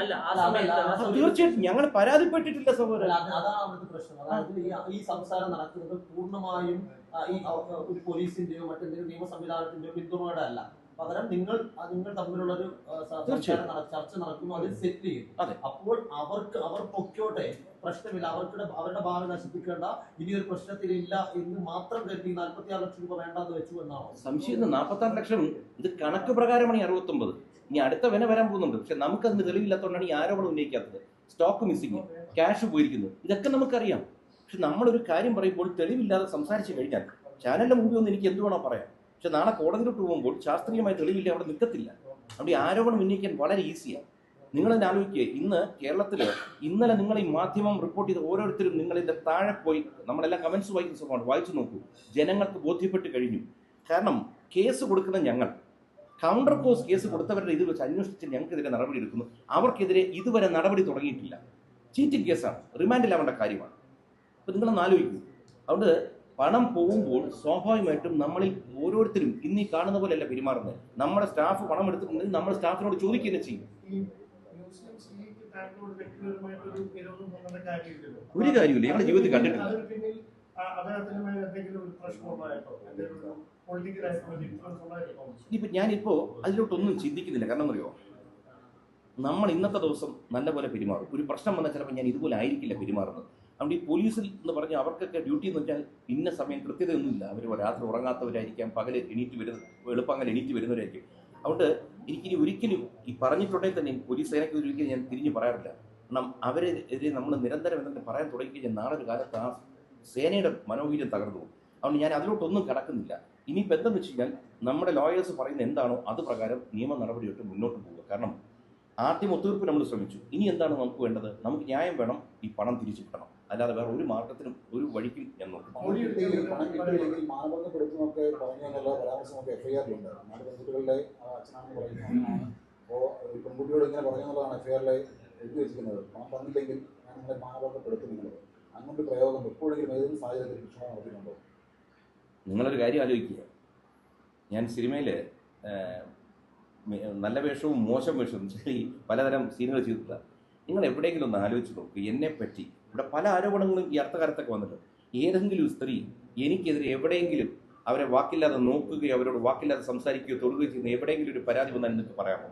തീർച്ചയായിട്ടും ഞങ്ങൾ പരാതിപ്പെട്ടിട്ടില്ല സഹോദരൻ. അതാണ് അവിടുത്തെ പ്രശ്നം. അതായത് ഈ സംസാരം നടക്കുന്നത് പൂർണ്ണമായും ഈ ഒരു പോലീസിന്റെയോ മറ്റെന്തെങ്കിലും നിയമ സംവിധാനത്തിന്റെയോ പിന്തുണയുടെ അല്ല. പകരം നിങ്ങൾ തമ്മിലുള്ള ഒരു ചർച്ച നടക്കുന്നു, അതിൽ സെറ്റിൽ ചെയ്യും. അപ്പോൾ അവർ പൊക്കോട്ടെ, പ്രശ്നമില്ല, അവരുടെ ഭാവി നശിപ്പിക്കേണ്ട, ഇനിയൊരു പ്രശ്നത്തിലില്ല എന്ന് മാത്രം കരുതി 46 ലക്ഷം രൂപ വേണ്ടെന്ന് വെച്ചു എന്നാണോ സംശയം? 46 ലക്ഷം ഇത് കണക്ക് പ്രകാരമാണ്. 69 ഇനി അടുത്ത വില വരാൻ പോകുന്നുണ്ട്. പക്ഷെ നമുക്കതിന് തെളിവില്ലാത്തതുകൊണ്ടാണ് ഈ ആരോപണം ഉന്നയിക്കാത്തത്. സ്റ്റോക്ക് മിസ്സിങ്, ക്യാഷ് പോയിരിക്കുന്നു, ഇതൊക്കെ നമുക്കറിയാം. പക്ഷെ നമ്മളൊരു കാര്യം പറയുമ്പോൾ തെളിവില്ലാതെ സംസാരിച്ചു കഴിഞ്ഞാൽ ചാനലിന്റെ മുമ്പിൽ ഒന്ന് എനിക്ക് എന്ത് വേണോ പറയാം. പക്ഷെ നാളെ കോടതിയിലോട്ട് പോകുമ്പോൾ ശാസ്ത്രീയമായ തെളിവില്ല, അവിടെ നിൽക്കത്തില്ല. അവിടെ ആരോപണം ഉന്നയിക്കാൻ വളരെ ഈസിയാണ്. നിങ്ങൾ തന്നെ ആലോചിക്കുക, ഇന്ന് കേരളത്തിൽ ഇന്നലെ നിങ്ങൾ ഈ മാധ്യമം റിപ്പോർട്ട് ചെയ്ത് ഓരോരുത്തരും നിങ്ങളിതിന്റെ താഴെ പോയി നമ്മളെല്ലാം കമന്റ്സ് വായിക്കുന്ന സമയമാണ്, വായിച്ചു നോക്കൂ. ജനങ്ങൾക്ക് ബോധ്യപ്പെട്ട് കഴിഞ്ഞു. കാരണം കേസ് കൊടുക്കുന്ന ഞങ്ങൾ കൗണ്ടർ കോസ് കേസ് കൊടുത്തവരുടെ ഇത് വെച്ച് അന്വേഷിച്ച് ഞങ്ങൾക്കെതിരെ നടപടി എടുക്കുന്നു. അവർക്കെതിരെ ഇതുവരെ നടപടി തുടങ്ങിയിട്ടില്ല. ചീറ്റിംഗ് കേസാണ്, റിമാൻഡിലാവേണ്ട കാര്യമാണ്. അപ്പം നിങ്ങളൊന്ന് ആലോചിക്കൂ. അതുകൊണ്ട് പണം പോകുമ്പോൾ സ്വാഭാവികമായിട്ടും നമ്മളിൽ ഓരോരുത്തരും ഇന്നീ കാണുന്ന പോലെയല്ല പെരുമാറുന്നത്. നമ്മുടെ സ്റ്റാഫ് പണം എടുത്തിട്ടുണ്ടെങ്കിൽ നമ്മൾ സ്റ്റാഫിനോട് ചോദിക്കുകയും ചെയ്യും. ഒരു കാര്യമില്ല, ഞങ്ങളുടെ ജീവിതത്തിൽ കണ്ടിട്ടില്ല. ഞാനിപ്പോ അതിലോട്ടൊന്നും ചിന്തിക്കുന്നില്ല. കാരണം എന്നറിയോ, നമ്മൾ ഇന്നത്തെ ദിവസം നല്ലപോലെ പെരുമാറും. ഒരു പ്രശ്നം വന്നാൽ ചിലപ്പോൾ ഞാൻ ഇതുപോലെ ആയിരിക്കില്ല പെരുമാറുന്നത്. അതുകൊണ്ട് ഈ പോലീസിൽ എന്ന് പറഞ്ഞാൽ അവർക്കൊക്കെ ഡ്യൂട്ടി എന്ന് വെച്ചാൽ ഇന്ന സമയം കൃത്യതയൊന്നുമില്ല. അവർ രാത്രി ഉറങ്ങാത്തവരായിരിക്കാം, പകല് എളുപ്പങ്ങൾ എണീറ്റ് വരുന്നവരായിരിക്കും. അതുകൊണ്ട് എനിക്കിനി ഒരിക്കലും ഈ പറഞ്ഞിട്ടുണ്ടെങ്കിൽ തന്നെ പോലീസ് സേനയ്ക്ക് ഒരിക്കലും ഞാൻ തിരിഞ്ഞു പറയാറില്ല. കാരണം അവരെതിരെ നമ്മൾ നിരന്തരം എന്തെങ്കിലും പറയാൻ തുടങ്ങിക്കഴിഞ്ഞാൽ നാളെ ഒരു കാലത്ത് ആ സേനയുടെ മനോവീര്യം തകർന്നു പോകും. അതുകൊണ്ട് ഞാൻ അതിലോട്ടൊന്നും കടക്കുന്നില്ല. ഇനിയിപ്പോൾ എന്തെന്ന് വെച്ച് കഴിഞ്ഞാൽ നമ്മുടെ ലോയേഴ്സ് പറയുന്ന എന്താണോ അത് പ്രകാരം നിയമ നടപടിയായിട്ട് മുന്നോട്ട് പോവുക. കാരണം ആദ്യം ഒത്തുതീർപ്പ് നമ്മൾ ശ്രമിച്ചു. ഇനി എന്താണ് നമുക്ക് വേണ്ടത്? നമുക്ക് ന്യായം വേണം, ഈ പണം തിരിച്ചു കിട്ടണം. അല്ലാതെ വേറെ ഒരു മാർഗത്തിനും ഒരു വഴിക്കും ഞാൻ നോക്കും. പണം കിട്ടിയില്ലെങ്കിൽ മാനഭംഗപ്പെടുത്തുന്നൊക്കെ പറഞ്ഞെന്നുള്ള പരാമർശമൊക്കെ എഫ്ഐആറിലുണ്ട്. നാല് പെൺകുട്ടികളുടെ അച്ഛനാണെന്ന് പറയുന്നതാണ്. അപ്പോൾ ഈ പെൺകുട്ടിയോട് ഇങ്ങനെ പറഞ്ഞെന്നുള്ളതാണ് എഫ്ഐആറിലെ എഴുതി വെച്ചിരിക്കുന്നത്. പണം തന്നില്ലെങ്കിൽ ഞാൻ നിങ്ങളെ മാനഭംഗപ്പെടുത്തും എന്നുള്ളത്. അങ്ങനൊരു പ്രയോഗം എപ്പോഴെങ്കിലും ഏതെങ്കിലും സാഹചര്യത്തിൽ കൃഷ്ണ നടത്തിയിട്ടുണ്ടോ? നിങ്ങളൊരു കാര്യം ആലോചിക്കുക. ഞാൻ സിനിമയിൽ നല്ല വേഷവും മോശം വേഷവും പലതരം സീനുകൾ ചെയ്തിട്ടില്ല. നിങ്ങൾ എവിടെയെങ്കിലും ഒന്ന് ആലോചിച്ച് നോക്കുക. എന്നെപ്പറ്റി ഇവിടെ പല ആരോപണങ്ങളും ഈ അടുത്ത കാലത്തൊക്കെ വന്നിട്ട് ഏതെങ്കിലും സ്ത്രീ എനിക്കെതിരെ എവിടെയെങ്കിലും അവരെ വാക്കില്ലാതെ നോക്കുകയോ അവരോട് വാക്കില്ലാതെ സംസാരിക്കുകയോ തൊടുകയോ ചെയ്യുന്ന എവിടെയെങ്കിലും ഒരു പരാതി വന്നാൽ നിങ്ങൾക്ക് പറയാമോ?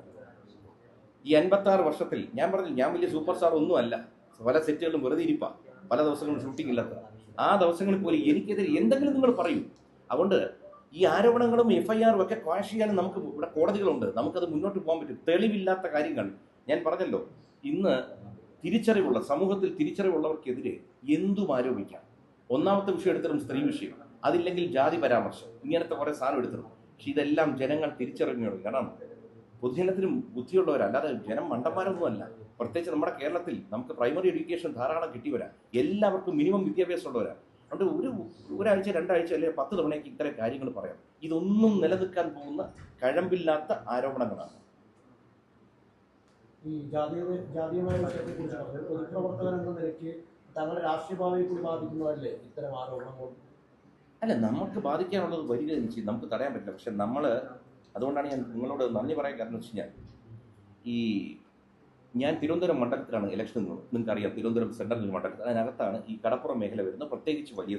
ഈ 56 വർഷത്തിൽ ഞാൻ പറഞ്ഞു, ഞാൻ വലിയ സൂപ്പർ സ്റ്റാർ ഒന്നും അല്ല. പല സെറ്റുകളും വെറുതെ ഇരിപ്പാ, പല ദിവസങ്ങളും ഷൂട്ടിംഗ് ഇല്ലാത്ത. ആ ദിവസങ്ങളിൽ പോലും എനിക്കെതിരെ എന്തെങ്കിലും നിങ്ങൾ പറയൂ. അതുകൊണ്ട് ഈ ആരോപണങ്ങളും FIR ഒക്കെ ക്വാഷ് ചെയ്യാനും നമുക്ക് ഇവിടെ കോടതികളുണ്ട്. നമുക്കത് മുന്നോട്ട് പോകാൻ പറ്റും. തെളിവില്ലാത്ത കാര്യങ്ങൾ ഞാൻ പറഞ്ഞല്ലോ. ഇന്ന് തിരിച്ചറിവുള്ള സമൂഹത്തിൽ തിരിച്ചറിവുള്ളവർക്കെതിരെ എന്തും ആരോപിക്കാം. ഒന്നാമത്തെ വിഷയം എടുത്തിടും സ്ത്രീ വിഷയം, അതില്ലെങ്കിൽ ജാതി പരാമർശം, ഇങ്ങനത്തെ കുറേ സാധനം എടുത്തിടും. പക്ഷെ ഇതെല്ലാം ജനങ്ങൾ തിരിച്ചറിഞ്ഞു. കാരണം പൊതുജനത്തിനും ബുദ്ധിയുള്ളവരല്ലാതെ ജനം മണ്ടന്മാരൊന്നുമല്ല. പ്രത്യേകിച്ച് നമ്മുടെ കേരളത്തിൽ നമുക്ക് പ്രൈമറി എഡ്യൂക്കേഷൻ ധാരാളം കിട്ടിയവരാ, എല്ലാവർക്കും മിനിമം വിദ്യാഭ്യാസം ഉള്ളവരാ. അതുകൊണ്ട് ഒരാഴ്ച 2 ആഴ്ച അല്ലെങ്കിൽ 10 തവണയ്ക്ക് ഇത്തരം കാര്യങ്ങൾ പറയാം. ഇതൊന്നും നിലനിൽക്കാൻ പോകുന്ന കഴമ്പില്ലാത്ത ആരോപണങ്ങളാണ്. ഈ ജാതീയമായ വിഷയത്തെ കുറിച്ച് പറഞ്ഞു. പൊതുപ്രവർത്തകൻ എന്ന നിലയ്ക്ക് തങ്ങളുടെ രാഷ്ട്രീയ ഭാവിയെ കൂടി ബാധിക്കുന്നതല്ലേ ഇത്തരം ആരോപണങ്ങൾ? അല്ല, നമുക്ക് ബാധിക്കാനുള്ളത് വരിക ചെയ്യും, നമുക്ക് തടയാൻ പറ്റില്ല. പക്ഷെ നമ്മൾ അതുകൊണ്ടാണ് ഞാൻ നിങ്ങളോട് നന്ദി പറയാൻ കാരണം വെച്ച് കഴിഞ്ഞാൽ ഞാൻ തിരുവനന്തപുരം മണ്ഡലത്തിലാണ് ഇലക്ഷൻ നിന്നത്. നിങ്ങൾക്കറിയാം, തിരുവനന്തപുരം സെൻട്രൽ മണ്ഡലത്തിൽ. അതിനകത്താണ് ഈ കടപ്പുറം മേഖല വരുന്നത്. പ്രത്യേകിച്ച് വലിയ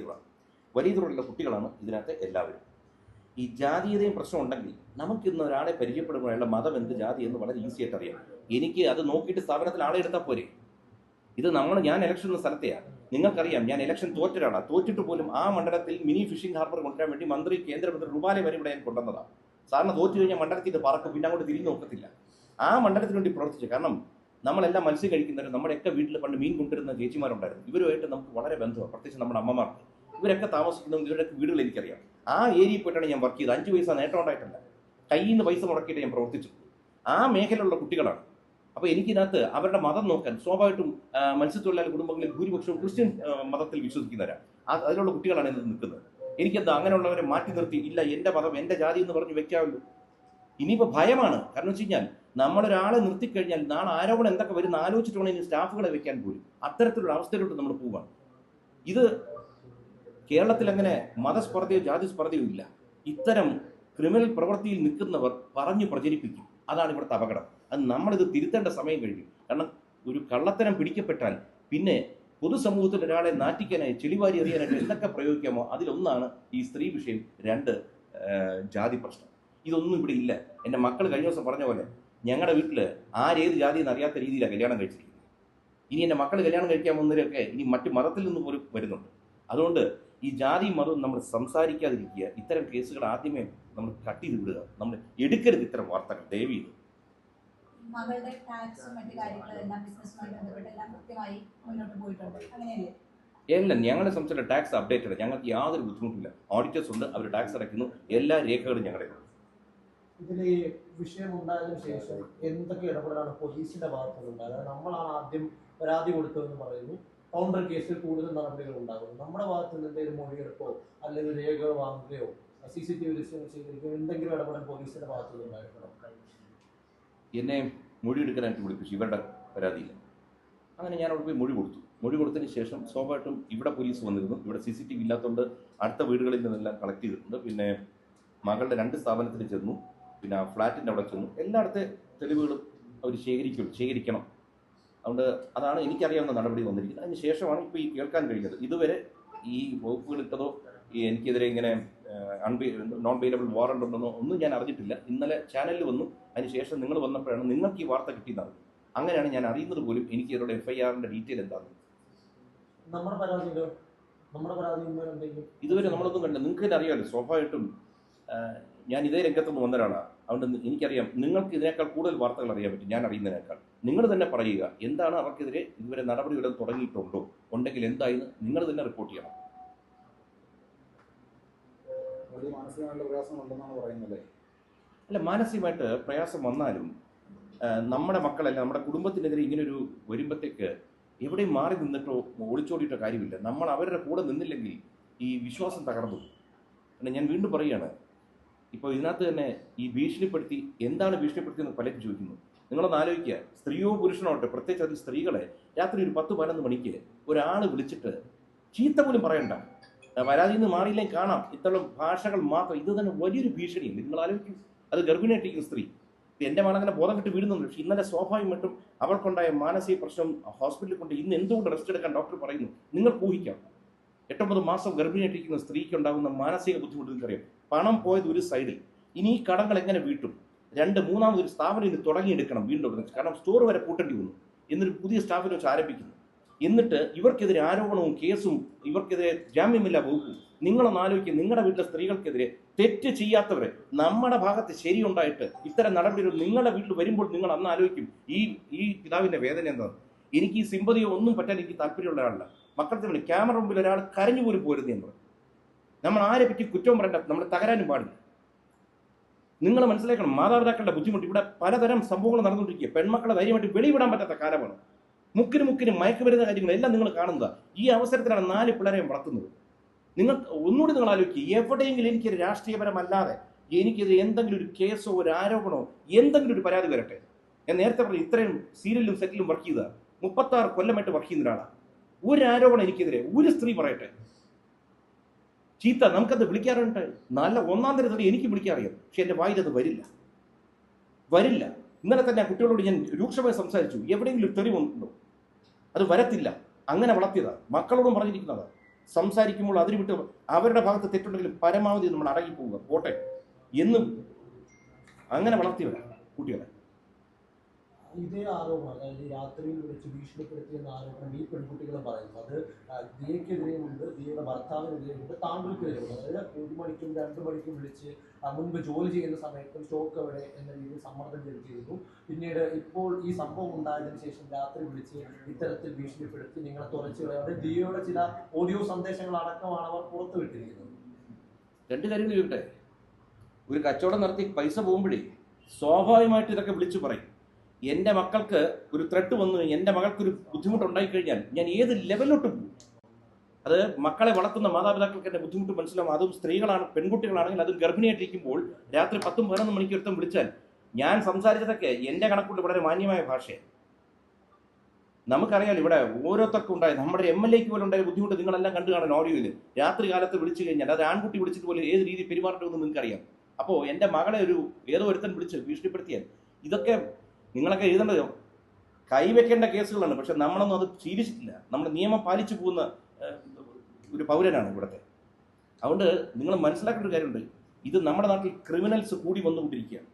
തുറയുള്ള കുട്ടികളാണ് ഇതിനകത്ത് എല്ലാവരും. ഈ ജാതീയതയും പ്രശ്നം ഉണ്ടെങ്കിൽ നമുക്കിന്ന് ഒരാളെ പരിചയപ്പെടുമ്പോൾ അയാളുടെ മതം എന്ത് ജാതി എന്ന് വളരെ ഈസി ആയിട്ട് അറിയാം. എനിക്ക് അത് നോക്കിയിട്ട് സ്ഥാപനത്തിൽ ആളെ എടുത്താൽ പോരെ. ഇത് ഞാൻ ഇലക്ഷൻ എന്ന സ്ഥലത്തെയാണ്. നിങ്ങൾക്കറിയാം, ഞാൻ ഇലക്ഷൻ തോറ്റൊരാളാണ്. തോറ്റിട്ട് പോലും ആ മണ്ഡലത്തിൽ മിനി ഫിഷിംഗ് ഹാർബർ കൊണ്ടുവരാൻ വേണ്ടി കേന്ദ്രമന്ത്രി റുബാലെ വരെ ഇവിടെ ഞാൻ കൊണ്ടുവന്നതാണ്. സാറിന് തോറ്റു കഴിഞ്ഞാൽ മണ്ഡലത്തിൽ ഇത് പറക്കും, പിന്നെ അങ്ങോട്ട് തിരിഞ്ഞു നോക്കത്തില്ല. ആ മണ്ഡലത്തിന് വേണ്ടി പ്രവർത്തിച്ചു. കാരണം നമ്മളെല്ലാം മത്സ്യം കഴിക്കുന്നവരും നമ്മുടെയൊക്കെ വീട്ടിൽ പണ്ട് മീൻ കൊണ്ടുവരുന്ന ചേച്ചിമാരുണ്ടായിരുന്നു. ഇവരുമായിട്ട് നമുക്ക് വളരെ ബന്ധമാണ്. പ്രത്യേകിച്ച് നമ്മുടെ അമ്മമാർക്ക്. ഇവരൊക്കെ താമസിക്കുന്നതും ഇവരുടെയൊക്കെ വീടുകൾ എനിക്കറിയാം. ആ ഏരിയയിൽ പോയിട്ടാണ് ഞാൻ വർക്ക് ചെയ്തത്. 5 പൈസ നേട്ടം ഉണ്ടായിട്ടില്ല. കയ്യിൽ നിന്ന് പൈസ മുടക്കിയിട്ട് ഞാൻ പ്രവർത്തിച്ചു. ആ മേഖലയിലുള്ള കുട്ടികളാണ്. അപ്പോൾ എനിക്കിതിനകത്ത് അവരുടെ മതം നോക്കാൻ സ്വാഭാവികമായിട്ടും മത്സ്യത്തൊഴിലാളി കുടുംബങ്ങളിൽ ഭൂരിപക്ഷവും ക്രിസ്ത്യൻ മതത്തിൽ വിശ്വസിക്കുന്നവരാണ്. അതിലുള്ള കുട്ടികളാണ് ഇത് നിൽക്കുന്നത്. എനിക്കെന്താ അങ്ങനെയുള്ളവരെ മാറ്റി നിർത്തി ഇല്ല എൻ്റെ മതം എൻ്റെ ജാതി എന്ന് പറഞ്ഞ് വെക്കാമല്ലോ. ഇനിയിപ്പോൾ ഭയമാണ്. കാരണം വെച്ച് കഴിഞ്ഞാൽ നമ്മളൊരാളെ നിർത്തിക്കഴിഞ്ഞാൽ നാളെ ആരോപണം എന്തൊക്കെ വരുന്ന ആലോചിച്ചിട്ട് വേണം ഇനി സ്റ്റാഫുകളെ വെക്കാൻ പോലും. അത്തരത്തിലുള്ള അവസ്ഥയിലോട്ട് നമ്മൾ പോവുകയാണ്. ഇത് കേരളത്തിൽ അങ്ങനെ മതസ്പർദ്ധയോ ജാതി സ്പർദ്ധയോ ഇല്ല. ഇത്തരം ക്രിമിനൽ പ്രവൃത്തിയിൽ നിൽക്കുന്നവർ പറഞ്ഞു പ്രചരിപ്പിക്കും. അതാണ് ഇവിടുത്തെ അപകടം. അത് നമ്മളിത് തിരുത്തേണ്ട സമയം കഴിഞ്ഞു. കാരണം ഒരു കള്ളത്തരം പിടിക്കപ്പെട്ടാൽ പിന്നെ പൊതുസമൂഹത്തിൽ ഒരാളെ നാറ്റിക്കാനായി ചെളിവാരി എറിയാനായിട്ട് എന്തൊക്കെ പ്രയോഗിക്കാമോ അതിലൊന്നാണ് ഈ സ്ത്രീ വിഷയം. 2 ജാതി പ്രശ്നം. ഇതൊന്നും ഇവിടെ ഇല്ല. എൻ്റെ മക്കൾ കഴിഞ്ഞ ദിവസം പറഞ്ഞ പോലെ ഞങ്ങളുടെ വീട്ടിൽ ആരേത് ജാതി എന്ന് അറിയാത്ത രീതിയിലാണ് കല്യാണം കഴിച്ചിരിക്കുന്നത്. ഇനി എൻ്റെ മക്കൾ കല്യാണം കഴിക്കാൻ പോകുന്നവരൊക്കെ ഇനി മറ്റു മതത്തിൽ നിന്ന് പോലും വരുന്നുണ്ട്. അതുകൊണ്ട് ഈ ജാതിയും മതവും നമ്മൾ സംസാരിക്കാതിരിക്കുക. ഇത്തരം കേസുകൾ ആദ്യമേ നമ്മൾ കട്ട് ചെയ്ത് വിടുക. നമ്മൾ എടുക്കരുത് ഇത്തരം വാർത്തകൾ ദയവ് ചെയ്ത്. മകളുടെ ടാക്സും മറ്റു കാര്യങ്ങളെല്ലാം ബിസിനസ്സുമായി ബന്ധപ്പെട്ട് എല്ലാം കൃത്യമായി മുന്നോട്ട് പോയിട്ടുണ്ട്, അങ്ങനെയല്ലേ? എല്ലാം ഞങ്ങളെ സംബന്ധിച്ചുള്ള ടാക്സ് അപ്ഡേറ്റഡ്. ഞങ്ങൾക്ക് യാതൊരു ബുദ്ധിമുട്ടില്ല. ഓഡിറ്റേഴ്സ് ഉണ്ട്, അവർ ടാക്സ് അടയ്ക്കുന്നു. എല്ലാ രേഖകളും ഞങ്ങളുടെ. ഇതിൽ ഈ വിഷയം ഉണ്ടായതിനു ശേഷം എന്തൊക്കെ ഇടപെടലാണ് പോലീസിന്റെ ഭാഗത്തുനിന്നുണ്ടായത്? നമ്മളാണ് ആദ്യം പരാതി കൊടുത്തതെന്ന് പറയുന്നു. കൗണ്ടർ കേസിൽ കൂടുതൽ നടപടികൾ ഉണ്ടാകുന്നു. നമ്മുടെ ഭാഗത്ത് നിന്ന് എന്തെങ്കിലും മൊഴിയെടുപ്പോ അല്ലെങ്കിൽ രേഖകൾ വാങ്ങുകയോ CCTV ദൃശ്യങ്ങൾ ശേഖരിക്കുക, എന്തെങ്കിലും ഇടപെടൽ പോലീസിന്റെ ഭാഗത്തുനിന്ന് ഉണ്ടായിട്ടുണ്ടോ? എന്നെ മൊഴിയെടുക്കാനായിട്ട് വിളിപ്പിച്ചു ഇവരുടെ പരാതിയിൽ. അങ്ങനെ ഞാൻ അവിടെ പോയി മൊഴി കൊടുത്തതിന് ശേഷം സ്വാഭാവികമായിട്ടും ഇവിടെ പോലീസ് വന്നിരുന്നു. ഇവിടെ CCTV ഇല്ലാത്തതുകൊണ്ട് അടുത്ത വീടുകളിൽ നിന്നെല്ലാം കളക്ട് ചെയ്തിട്ടുണ്ട്. പിന്നെ മകളുടെ 2 സ്ഥാപനത്തിൽ ചെന്നു, പിന്നെ ആ ഫ്ലാറ്റിൻ്റെ അവിടെ ചെന്നു. എല്ലായിടത്തെ തെളിവുകളും അവർ ശേഖരിക്കണം. അതുകൊണ്ട് അതാണ് എനിക്കറിയാവുന്ന നടപടി വന്നിരിക്കുന്നത്. അതിന് ശേഷമാണ് ഇപ്പോൾ ഈ കേൾക്കാൻ കഴിഞ്ഞത്. ഇതുവരെ ഈ വകുപ്പുകൾ ഇട്ടതോ എനിക്കെതിരെ ഇങ്ങനെ നോൺ ബെയിലബിൾ വാറണ്ട് ഉണ്ടെന്നോ ഒന്നും ഞാൻ അറിഞ്ഞിട്ടില്ല. ഇന്നലെ ചാനലിൽ വന്നു, അതിനുശേഷം നിങ്ങൾ വന്നപ്പോഴാണ് നിങ്ങൾക്ക് ഈ വാർത്ത കിട്ടിയെന്നത്. അങ്ങനെയാണ് ഞാൻ അറിയുന്നത് പോലും. എനിക്ക് ഇതിലൂടെ FIRന്റെ ഡീറ്റെയിൽ എന്താണെന്ന് നമ്മുടെ പരാതി ഇതുവരെ നമ്മളൊന്നും കണ്ടില്ല. നിങ്ങൾക്ക് തന്നെ അറിയാമല്ലോ, സ്വാഭാവികമായിട്ടും ഞാൻ ഇതേ രംഗത്തുനിന്ന് വന്ന ഒരാളാണ്. അതുകൊണ്ട് എനിക്കറിയാം നിങ്ങൾക്ക് ഇതിനേക്കാൾ കൂടുതൽ വാർത്തകൾ അറിയാൻ പറ്റും ഞാൻ അറിയുന്നതിനേക്കാൾ. നിങ്ങൾ തന്നെ പറയുക, എന്താണ് അവർക്കെതിരെ ഇതുവരെ നടപടികൾ തുടങ്ങിയിട്ടുണ്ടോ, ഉണ്ടെങ്കിൽ എന്തായെന്ന് നിങ്ങൾ തന്നെ റിപ്പോർട്ട് ചെയ്യണം. വലിയ മാനസികമായിട്ടുള്ള പ്രയാസമുണ്ടെന്നാണ് പറയുന്നത്. അല്ല, മാനസികമായിട്ട് പ്രയാസം വന്നാലും നമ്മുടെ മക്കളല്ല, നമ്മുടെ കുടുംബത്തിനെതിരെ ഇങ്ങനൊരു വരുമ്പോഴത്തേക്ക് എവിടെയും മാറി നിന്നിട്ടോ ഒളിച്ചോടിയിട്ടോ കാര്യമില്ല. നമ്മൾ അവരുടെ കൂടെ നിന്നില്ലെങ്കിൽ ഈ വിശ്വാസം തകർന്നു. പിന്നെ ഞാൻ വീണ്ടും പറയുകയാണ്, ഇപ്പോൾ ഇതിനകത്ത് തന്നെ ഈ ഭീഷണിപ്പെടുത്തി, എന്താണ് ഭീഷണിപ്പെടുത്തിയെന്ന് പലരും ചോദിക്കുന്നു. നിങ്ങളൊന്ന് ആലോചിക്കുക, സ്ത്രീയോ പുരുഷനോട്ടെ, പ്രത്യേകിച്ച് അത് സ്ത്രീകളെ രാത്രി ഒരു 10-11 മണിക്ക് ഒരാൾ വിളിച്ചിട്ട് ചീത്ത പോലും പറയണ്ട, പരാതിയിൽ നിന്ന് മാറിയില്ലെങ്കിൽ കാണാം, ഇത്തരം ഭാഷകൾ മാത്രം. ഇത് തന്നെ വലിയൊരു ഭീഷണിയല്ലേ? നിങ്ങൾ ആലോചിക്കും, അത് ഗർഭിണിയായിട്ടിരിക്കുന്ന സ്ത്രീ. എൻ്റെ മകളങ്ങനെ ബോധം കെട്ട് വീഴുന്നുണ്ട്. പക്ഷേ ഇന്നലെ സ്വാഭാവികമായിട്ടും അവൾക്കുണ്ടായ മാനസിക പ്രശ്നം ഹോസ്പിറ്റലിൽ കൊണ്ട് ഇന്ന് എന്തുകൊണ്ട് റെസ്റ്റ് എടുക്കാൻ ഡോക്ടർ പറയുന്നു? നിങ്ങൾക്ക് ഊഹിക്കാം. 8-9 മാസം ഗർഭിണിയായിട്ടിരിക്കുന്ന സ്ത്രീക്ക് ഉണ്ടാകുന്ന മാനസിക ബുദ്ധിമുട്ട് നിങ്ങൾക്കറിയാം. പണം പോയത് ഒരു സൈഡിൽ, ഇനി ഈ കടങ്ങൾ എങ്ങനെ വീട്ടും? 2-3 സ്ഥാപനം ഇനി തുടങ്ങിയെടുക്കണം വീണ്ടും. കാരണം സ്റ്റോർ വരെ പൂട്ടേണ്ടി വന്നു. എന്നിട്ട് പുതിയ സ്റ്റാഫിനെ വെച്ച് ആരംഭിക്കുന്നു. എന്നിട്ട് ഇവർക്കെതിരെ ആരോപണവും കേസും, ഇവർക്കെതിരെ ജാമ്യമില്ലാ വകുപ്പും. നിങ്ങളൊന്ന് ആലോചിക്കുക, നിങ്ങളുടെ വീട്ടിലെ സ്ത്രീകൾക്കെതിരെ തെറ്റ് ചെയ്യാത്തവരെ, നമ്മുടെ ഭാഗത്ത് ശരിയുണ്ടായിട്ട് ഇത്തരം നടപടികൾ നിങ്ങളുടെ വീട്ടിൽ വരുമ്പോൾ നിങ്ങൾ അന്ന് ആലോചിക്കും ഈ പിതാവിൻ്റെ വേദന എന്താണ്. എനിക്ക് ഈ സിമ്പതിയോ ഒന്നും പറ്റാൻ എനിക്ക് താല്പര്യമുള്ള ഒരാളല്ല. മക്കളുടെ മുന്നിൽ ക്യാമറ മുമ്പിൽ ഒരാൾ കരഞ്ഞു പോലും പോരുന്നേ എന്ന് പറയും. നമ്മൾ ആരെ പറ്റി കുറ്റവും പറയണ്ട, നമ്മൾ തകരാനും പാടില്ല. നിങ്ങൾ മനസ്സിലാക്കണം, മാതാപിതാക്കളുടെ ബുദ്ധിമുട്ട്. ഇവിടെ പലതരം സംഭവങ്ങൾ നടന്നുകൊണ്ടിരിക്കുക. പെൺമക്കളെ ധൈര്യമായിട്ട് വെളിവിടാൻ പറ്റാത്ത കാലമാണ്. മുക്കിന് മയക്കുമരുന്ന കാര്യങ്ങളെല്ലാം നിങ്ങൾ കാണുന്നതാണ്. ഈ അവസരത്തിലാണ് 4 പിള്ളേരെ വളർത്തുന്നത്. നിങ്ങൾ ഒന്നുകൂടി നിങ്ങൾ ആലോചിക്കുക, എവിടെയെങ്കിലും എനിക്കൊരു രാഷ്ട്രീയപരമല്ലാതെ എനിക്കെതിരെ എന്തെങ്കിലും ഒരു കേസോ ഒരു ആരോപണമോ എന്തെങ്കിലും ഒരു പരാതി വരട്ടെ. ഞാൻ നേരത്തെ പറഞ്ഞു, ഇത്രയും സീരിയലും സെറ്റിലും വർക്ക് ചെയ്ത 36 കൊല്ലമായിട്ട് വർക്ക് ചെയ്യുന്ന ഒരാളാണ്. ഒരു ആരോപണം എനിക്കെതിരെ ഒരു സ്ത്രീ പറയട്ടെ, ചീത്ത നമുക്കത് വിളിക്കാറുണ്ട്. നല്ല 1-ാം തരത്തിൽ എനിക്ക് വിളിക്കാറിയാം. പക്ഷെ എൻ്റെ വായിലത് വരില്ല. ഇന്നലെ തന്നെ ആ കുട്ടികളോട് ഞാൻ രൂക്ഷമായി സംസാരിച്ചു. എവിടെയെങ്കിലും തെളിവുണ്ടോ? അത് വരത്തില്ല. അങ്ങനെ വളർത്തിയതാണ്. മക്കളോടും പറഞ്ഞിരിക്കുന്നതാണ്. സംസാരിക്കുമ്പോൾ അതിന് വിട്ട് അവരുടെ ഭാഗത്ത് തെറ്റുണ്ടെങ്കിലും പരമാവധി നമ്മൾ അടങ്ങിപ്പോവുക, പോട്ടെ എന്നും അങ്ങനെ വളർത്തിയവരാണ് കുട്ടികളെ. ഇതേ ആരോപണം, അതായത് രാത്രിയിൽ വിളിച്ച് ഭീഷണിപ്പെടുത്തിയെന്ന ആരോപണം ഈ പെൺകുട്ടികളും പറയുന്നു. അത് ദിയക്കെതിരെയുണ്ട്, ദിയയുടെ ഭർത്താവിനെതിരെയുണ്ട്, താങ്കൾക്കെതിരെയുണ്ട്. അതായത് 1 മണിക്കും 2 മണിക്കും വിളിച്ച് മുൻപ് ജോലി ചെയ്യുന്ന സമയത്തും സ്റ്റോക്ക് എവിടെ എന്ന രീതിയിൽ സമ്മർദ്ദം ചെലുത്തിയിരുന്നു. പിന്നീട് ഇപ്പോൾ ഈ സംഭവം ഉണ്ടായതിനു ശേഷം രാത്രി വിളിച്ച് ഇത്തരത്തിൽ ഭീഷണിപ്പെടുത്തി നിങ്ങളെ തുറച്ചു കളയാതെ ദിയയുടെ ചില ഓഡിയോ സന്ദേശങ്ങൾ അടക്കമാണ് അവർ പുറത്തുവിട്ടിരിക്കുന്നത്. 2 കാര്യങ്ങൾ ചോദിക്കട്ടെ. ഒരു കച്ചവടം നടത്തി പൈസ പോകുമ്പോഴേ സ്വാഭാവികമായിട്ട് ഇതൊക്കെ വിളിച്ചു പറയും. എൻ്റെ മക്കൾക്ക് ഒരു ത്രെട്ട് വന്നു, എൻ്റെ മകൾക്കൊരു ബുദ്ധിമുട്ടുണ്ടായിക്കഴിഞ്ഞാൽ ഞാൻ ഏത് ലെവലിലോട്ട് പോകും? അത് മക്കളെ വളർത്തുന്ന മാതാപിതാക്കൾക്ക് എൻ്റെ ബുദ്ധിമുട്ട് മനസ്സിലാവും. അതും സ്ത്രീകളാണ്, പെൺകുട്ടികളാണെങ്കിൽ അതും ഗർഭിണിയായിട്ടിരിക്കുമ്പോൾ രാത്രി 10-11 മണിക്ക് ഒരുത്തം വിളിച്ചാൽ ഞാൻ സംസാരിച്ചതൊക്കെ എൻ്റെ കണക്കൂട്ട് വളരെ മാന്യമായ ഭാഷയാണ്. നമുക്കറിയാലോ ഇവിടെ ഓരോരുത്തർക്കും ഉണ്ടായ, നമ്മുടെ MLA ക്ക് പോലും ഉണ്ടായ ബുദ്ധിമുട്ട് നിങ്ങളെല്ലാം കണ്ടു കാണാൻ ഓഡിയോയിൽ. രാത്രി കാലത്ത് വിളിച്ചു കഴിഞ്ഞാൽ അത് ആൺകുട്ടി വിളിച്ചിട്ട് പോലും ഏത് രീതി പെരുമാറണമെന്ന് നിങ്ങൾക്കറിയാം. അപ്പോൾ എൻ്റെ മകളെ ഏതോ ഒരുത്തൻ വിളിച്ച് ഭീഷണിപ്പെടുത്തിയാൽ ഇതൊക്കെ നിങ്ങളൊക്കെ എഴുതേണ്ടത് കൈവെക്കേണ്ട കേസുകളാണ്. പക്ഷെ നമ്മളൊന്നും അത് ശീലിച്ചിട്ടില്ല. നമ്മൾ നിയമം പാലിച്ചു പോകുന്ന ഒരു പൗരനാണ് ഇവിടുത്തെ. അതുകൊണ്ട് നിങ്ങൾ മനസ്സിലാക്കേണ്ട ഒരു കാര്യമുണ്ട്, ഇത് നമ്മുടെ നാട്ടിൽ ക്രിമിനൽസ് കൂടി വന്നുകൊണ്ടിരിക്കുകയാണ്.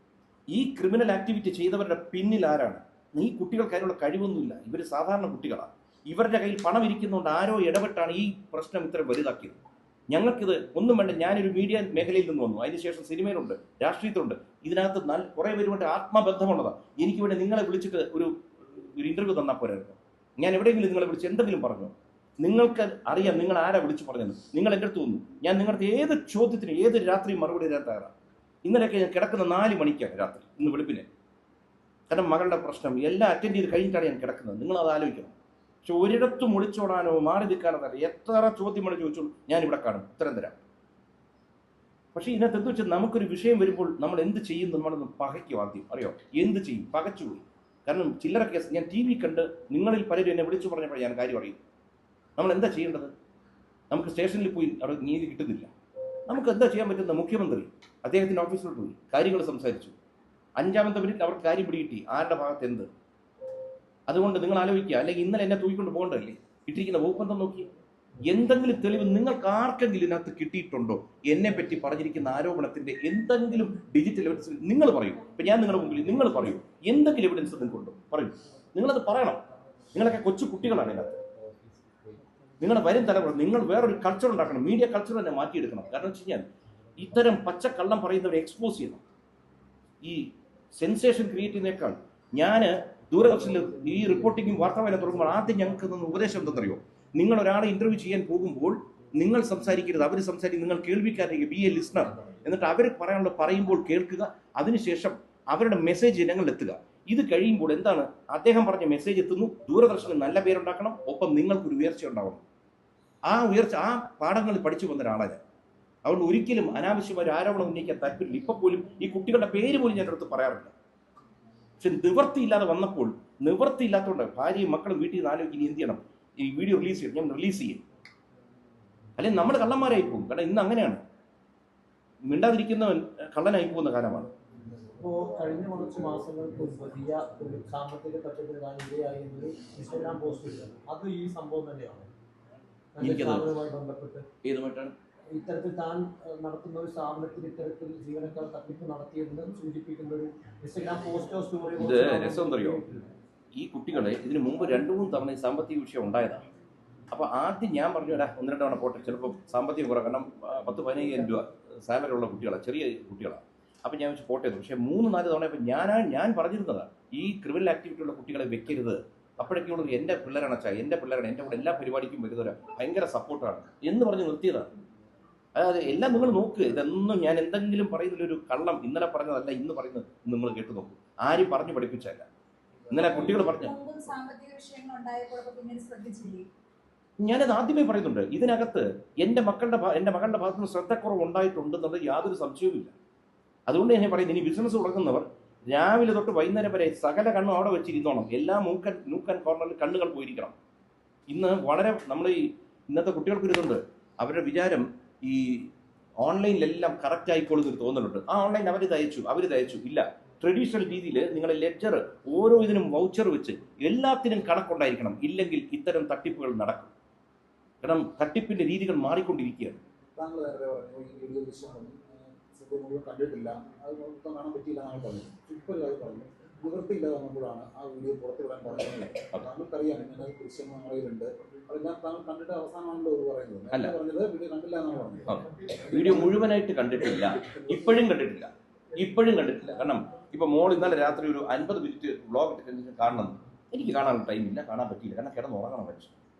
ഈ ക്രിമിനൽ ആക്ടിവിറ്റി ചെയ്തവരുടെ പിന്നിൽ ആരാണ്? ഈ കുട്ടികൾക്ക് അതിനുള്ള കഴിവൊന്നുമില്ല. ഇവർ സാധാരണ കുട്ടികളാണ്. ഇവരുടെ കയ്യിൽ പണം ഇരിക്കുന്നതുകൊണ്ട് ആരോ ഇടപെട്ടാണ് ഈ പ്രശ്നം ഇത്ര വലുതാക്കിയത്. ഞങ്ങൾക്കിത് ഒന്നും വേണ്ട. ഞാനൊരു മീഡിയ മേഖലയിൽ നിന്ന് വന്നു, അതിനുശേഷം സിനിമയിലുണ്ട്, രാഷ്ട്രീയത്തിലുണ്ട്. ഇതിനകത്ത് കുറേ പേരുമായിട്ട് ആത്മബന്ധമുള്ളതാണ്. എനിക്ക് വേണ്ടി നിങ്ങളെ വിളിച്ചിട്ട് ഒരു ഇന്റർവ്യൂ തന്നാൽ പോരായിരുന്നു. ഞാൻ എവിടെയെങ്കിലും നിങ്ങളെ വിളിച്ച് എന്തെങ്കിലും പറഞ്ഞു? നിങ്ങൾക്ക് അറിയാം നിങ്ങൾ ആരാ വിളിച്ചു പറഞ്ഞത്. നിങ്ങൾ എൻ്റെ അടുത്ത് വന്നു, ഞാൻ നിങ്ങളുടെ ഏത് ചോദ്യത്തിന് ഏത് രാത്രി മറുപടി തരാൻ തയ്യാറാണ്. ഇന്നലെയൊക്കെ ഞാൻ കിടക്കുന്ന 4 മണിക്കാണ് രാത്രി, ഇന്ന് വെളുപ്പിനെ. കാരണം മകളുടെ പ്രശ്നം എല്ലാം അറ്റൻഡ് ചെയ്ത് കഴിഞ്ഞിട്ടാണ് ഞാൻ കിടക്കുന്നത്. നിങ്ങളത് ആലോചിക്കണം. പക്ഷെ ഒരിടത്തും ഒളിച്ചോടാനോ മാറി നിൽക്കാനോ അറിയാം. എത്ര ചോദ്യങ്ങൾ ചോദിച്ചോളൂ, ഞാനിവിടെ കാണും, ഉത്തരം തരാം. പക്ഷേ ഇതിനകത്ത് എന്ത് വെച്ചാൽ നമുക്കൊരു വിഷയം വരുമ്പോൾ നമ്മൾ എന്ത് ചെയ്യും നമ്മളൊന്ന് പകയ്ക്കും ആദ്യം, അറിയോ? എന്ത് ചെയ്യും? പകച്ചുപോയി. കാരണം ചില്ലറ കേസ് ഞാൻ TV കണ്ട് നിങ്ങളിൽ പലരും എന്നെ വിളിച്ചു പറഞ്ഞപ്പോൾ ഞാൻ കാര്യം അറിയും. നമ്മൾ എന്താ ചെയ്യേണ്ടത്? നമുക്ക് സ്റ്റേഷനിൽ പോയി അവിടെ നീതി കിട്ടുന്നില്ല. നമുക്ക് എന്താ ചെയ്യാൻ പറ്റുന്ന? മുഖ്യമന്ത്രി അദ്ദേഹത്തിൻ്റെ ഓഫീസിലോട്ട് പോയി കാര്യങ്ങൾ സംസാരിച്ചു. 5-ാമത്തെ മിനിറ്റ് അവർക്ക് കാര്യം പിടികിട്ടി ആരുടെ ഭാഗത്ത് എന്ത്. അതുകൊണ്ട് നിങ്ങൾ ആലോചിക്കുക, അല്ലെങ്കിൽ ഇന്നലെ എന്നെ തൂക്കിക്കൊണ്ട് പോകണ്ടല്ലേ? ഇട്ടിരിക്കുന്ന വകുപ്പെന്താ നോക്കി. എന്തെങ്കിലും തെളിവ് നിങ്ങൾക്ക് ആർക്കെങ്കിലും ഇതിനകത്ത് കിട്ടിയിട്ടുണ്ടോ? എന്നെ പറ്റി പറഞ്ഞിരിക്കുന്ന ആരോപണത്തിന്റെ എന്തെങ്കിലും ഡിജിറ്റൽ എവിഡൻസ് നിങ്ങൾ പറയൂ. ഇപ്പൊ ഞാൻ നിങ്ങളുടെ മുമ്പിൽ നിങ്ങൾ പറയൂ, എന്തെങ്കിലും എവിഡൻസ് നിങ്ങൾക്കുണ്ടോ? പറയൂ. നിങ്ങളത് പറയണം. നിങ്ങളൊക്കെ കൊച്ചു കുട്ടികളാണ് ഇതിനകത്ത്. നിങ്ങളുടെ വരും തലമുറ നിങ്ങൾ വേറൊരു കൾച്ചർ ഉണ്ടാക്കണം. മീഡിയ കൾച്ചർ തന്നെ മാറ്റിയെടുക്കണം. കാരണം വെച്ച് കഴിഞ്ഞാൽ ഇത്തരം പച്ചക്കള്ളം പറയുന്നവരെ എക്സ്പോസ് ചെയ്യണം. ഈ സെൻസേഷൻ ക്രിയേറ്റ് ചെയ്യുന്നേക്കാൾ ഞാൻ ദൂരദർശനിൽ ഈ റിപ്പോർട്ടിങ്ങും വാർത്താവായന തുടങ്ങുമ്പോൾ ആദ്യം ഞങ്ങൾക്ക് തന്ന ഉപദേശം എന്തെന്നറിയോ? നിങ്ങൾ ഒരാളെ ഇന്റർവ്യൂ ചെയ്യാൻ പോകുമ്പോൾ നിങ്ങൾ സംസാരിക്കരുത്, അവർ സംസാരിക്കും. നിങ്ങൾ കേൾവിക്കാരേക്ക് ബി എ ലിസ്ണർ. എന്നിട്ട് അവർ പറയാനുള്ള പറയുമ്പോൾ കേൾക്കുക. അതിനുശേഷം അവരുടെ മെസ്സേജ് ജനങ്ങളിൽ എത്തുക. ഇത് കഴിയുമ്പോൾ എന്താണ്? അദ്ദേഹം പറഞ്ഞ മെസ്സേജ് എത്തുന്നു. ദൂരദർശന് നല്ല പേരുണ്ടാക്കണം, ഒപ്പം നിങ്ങൾക്കൊരു ഉയർച്ച ഉണ്ടാവണം. ആ ഉയർച്ച ആ പാഠങ്ങളിൽ പഠിച്ചു വന്ന ഒരാളാണ്. അതുകൊണ്ട് ഒരിക്കലും അനാവശ്യമായ ആരോപണം ഉന്നയിക്കാൻ താല്പര്യമില്ല. ഇപ്പൊ പോലും ഈ കുട്ടികളുടെ പേര് പോലും ഞാൻ അടുത്ത് പറയാറില്ല. പക്ഷെ നിവൃത്തിയില്ലാതെ വന്നപ്പോൾ, നിവൃത്തിയില്ലാത്തതുകൊണ്ട് ഭാര്യയും മക്കളും വീട്ടിൽ നിന്ന് ആലോചിക്കും ഇനി എന്ത് ചെയ്യണം, ഈ വീഡിയോ റിലീസ് ചെയ്യണം, ഞാൻ റിലീസ് ചെയ്യും. അല്ലെങ്കിൽ നമ്മൾ കള്ളന്മാരായി പോകും. കാരണം ഇന്ന് അങ്ങനെയാണ്, മിണ്ടാതിരിക്കുന്നവൻ കള്ളനായി പോകുന്ന കാലമാണ്. ഇപ്പോൾ കഴിഞ്ഞ കുറച്ച് മാസങ്ങൾക്ക് മുമ്പ് ദിയ ഒരു സാമ്പത്തിക തട്ടിപ്പിടാൻ ഇരയായി എന്നൊരു ഇൻസ്റ്റാഗ്രാം പോസ്റ്റ് ഇട്ടത്, അത് ഈ സംഭവം തന്നെയാണ്. സ്ഥാപനവുമായി ബന്ധപ്പെട്ട് ഏതുമായിട്ടാണ് ഇത്തരത്തിൽ താൻ നടത്തുന്ന ഒരു സ്ഥാപനത്തിൽ ഇത്തരത്തിൽ ജീവനക്കാർ തട്ടിപ്പ് നടത്തിയെന്ന് സൂചിപ്പിക്കുന്ന ഒരു ഇൻസ്റ്റാഗ്രാം പോസ്റ്റോ സ്റ്റോറി. ഇത് രസം എന്തറിയോ? ഈ കുട്ടികളെ ഇതിന് മുമ്പ് 2-3 തവണ ഈ സാമ്പത്തിക വിഷയം ഉണ്ടായതാണ്. അപ്പോൾ ആദ്യം ഞാൻ പറഞ്ഞു, 1-2 തവണ പോട്ടെ, ചിലപ്പോൾ സാമ്പത്തികം കുറവ്, കാരണം 10-15,000 രൂപ സാലറി ഉള്ള കുട്ടികളാണ്, ചെറിയ കുട്ടികളാണ്. അപ്പം ഞാൻ വെച്ച് പോട്ടെ. പക്ഷേ 3-4 തവണ ഇപ്പം ഞാൻ പറഞ്ഞിരുന്നതാണ് ഈ ക്രിമിനൽ ആക്ടിവിറ്റി ഉള്ള കുട്ടികളെ വെക്കരുത്. അപ്പോഴൊക്കെയുള്ളത് എൻ്റെ പിള്ളേരാണ് അച്ഛാ, എൻ്റെ പിള്ളേരാണ്, എൻ്റെ കൂടെ എല്ലാ പരിപാടിക്കും വരുന്നവരാണ്, ഭയങ്കര സപ്പോർട്ടാണ് എന്ന് പറഞ്ഞ് നിർത്തിയതാണ്. അതായത് എല്ലാം നിങ്ങൾ നോക്ക്. ഇതൊന്നും ഞാൻ എന്തെങ്കിലും പറയുന്നതിലൊരു കള്ളം ഇന്നലെ പറഞ്ഞതല്ല, ഇന്ന് പറയുന്നത് നിങ്ങൾ കേട്ട് നോക്കൂ. ആരും പറഞ്ഞു പഠിപ്പിച്ചല്ല. ഇന്നലെ കുട്ടികൾ പറഞ്ഞു. ഞാനത് ആദ്യമേ പറയുന്നുണ്ട്. ഇതിനകത്ത് എൻ്റെ മകളുടെ ഭാഗത്ത് നിന്ന് ശ്രദ്ധക്കുറവ് ഉണ്ടായിട്ടുണ്ടെന്നുള്ളത് യാതൊരു സംശയവുമില്ല. അതുകൊണ്ട് ഞാൻ പറയുന്നത്, ഇനി ബിസിനസ് തുടങ്ങുന്നവർ രാവിലെ തൊട്ട് വൈകുന്നേരം വരെ സകല കണ്ണും അവിടെ വെച്ചിരുന്നോണം. എല്ലാ മൂക്കൻ കോർണറിൽ കണ്ണുകൾ പോയിരിക്കണം. ഇന്ന് വളരെ നമ്മൾ ഈ ഇന്നത്തെ കുട്ടികൾക്ക് ഇതുണ്ട്. അവരുടെ വിചാരം ഈ ഓൺലൈനിലെല്ലാം കറക്റ്റ് ആയിക്കോളുന്നൊരു തോന്നലുണ്ട്. ആ ഓൺലൈൻ അവർ തയ്ച്ചു ഇല്ല. ട്രഡീഷണൽ രീതിയിൽ നിങ്ങൾ ലെഡ്ജർ ഓരോ ഇതിനും വൗച്ചർ വെച്ച് എല്ലാത്തിനും കണക്കുണ്ടായിരിക്കണം. ഇല്ലെങ്കിൽ ഇത്തരം തട്ടിപ്പുകൾ നടക്കും. കാരണം തട്ടിപ്പിന്റെ രീതികൾ മാറിക്കൊണ്ടിരിക്കുകയാണ്. താങ്കൾ നേരത്തെ പറഞ്ഞു ഈ വീഡിയോ ദൃശ്യം മുഴുവൻ കണ്ടിട്ടില്ല, അത് മൊത്തം കാണാൻ പറ്റിയില്ല എന്നാണ് പറഞ്ഞത്. ഇപ്പോൾ ഒരു കാര്യം പറഞ്ഞു, നിവൃത്തിയില്ലാതെ വന്നപ്പോഴാണ് ആ വീഡിയോ പുറത്തുവിടാൻ പറഞ്ഞത്. താങ്കൾക്കറിയാം ഇങ്ങനെ ദൃശ്യം നമ്മളിലുണ്ട്, അതെല്ലാം താങ്കൾ കണ്ടിട്ട് അവസാനമാണല്ലോ ഇത് പറയുന്നത്. അല്ല പറഞ്ഞത് വീഡിയോ കണ്ടില്ല എന്നാണ് പറഞ്ഞത്. വീഡിയോ മുഴുവനായിട്ട് കണ്ടിട്ടില്ല, ഇപ്പോഴും കണ്ടിട്ടില്ല. കാരണം ഇപ്പൊ മോൾ ഇന്നലെ രാത്രി ഒരു 50 മിനിറ്റ് വ്ളോഗ് കാണണം. എനിക്ക് കാണാൻ ടൈമില്ല, കാണാൻ പറ്റിയില്ല. കാരണം കിടന്നുറങ്ങണം മനുഷ്യൻ.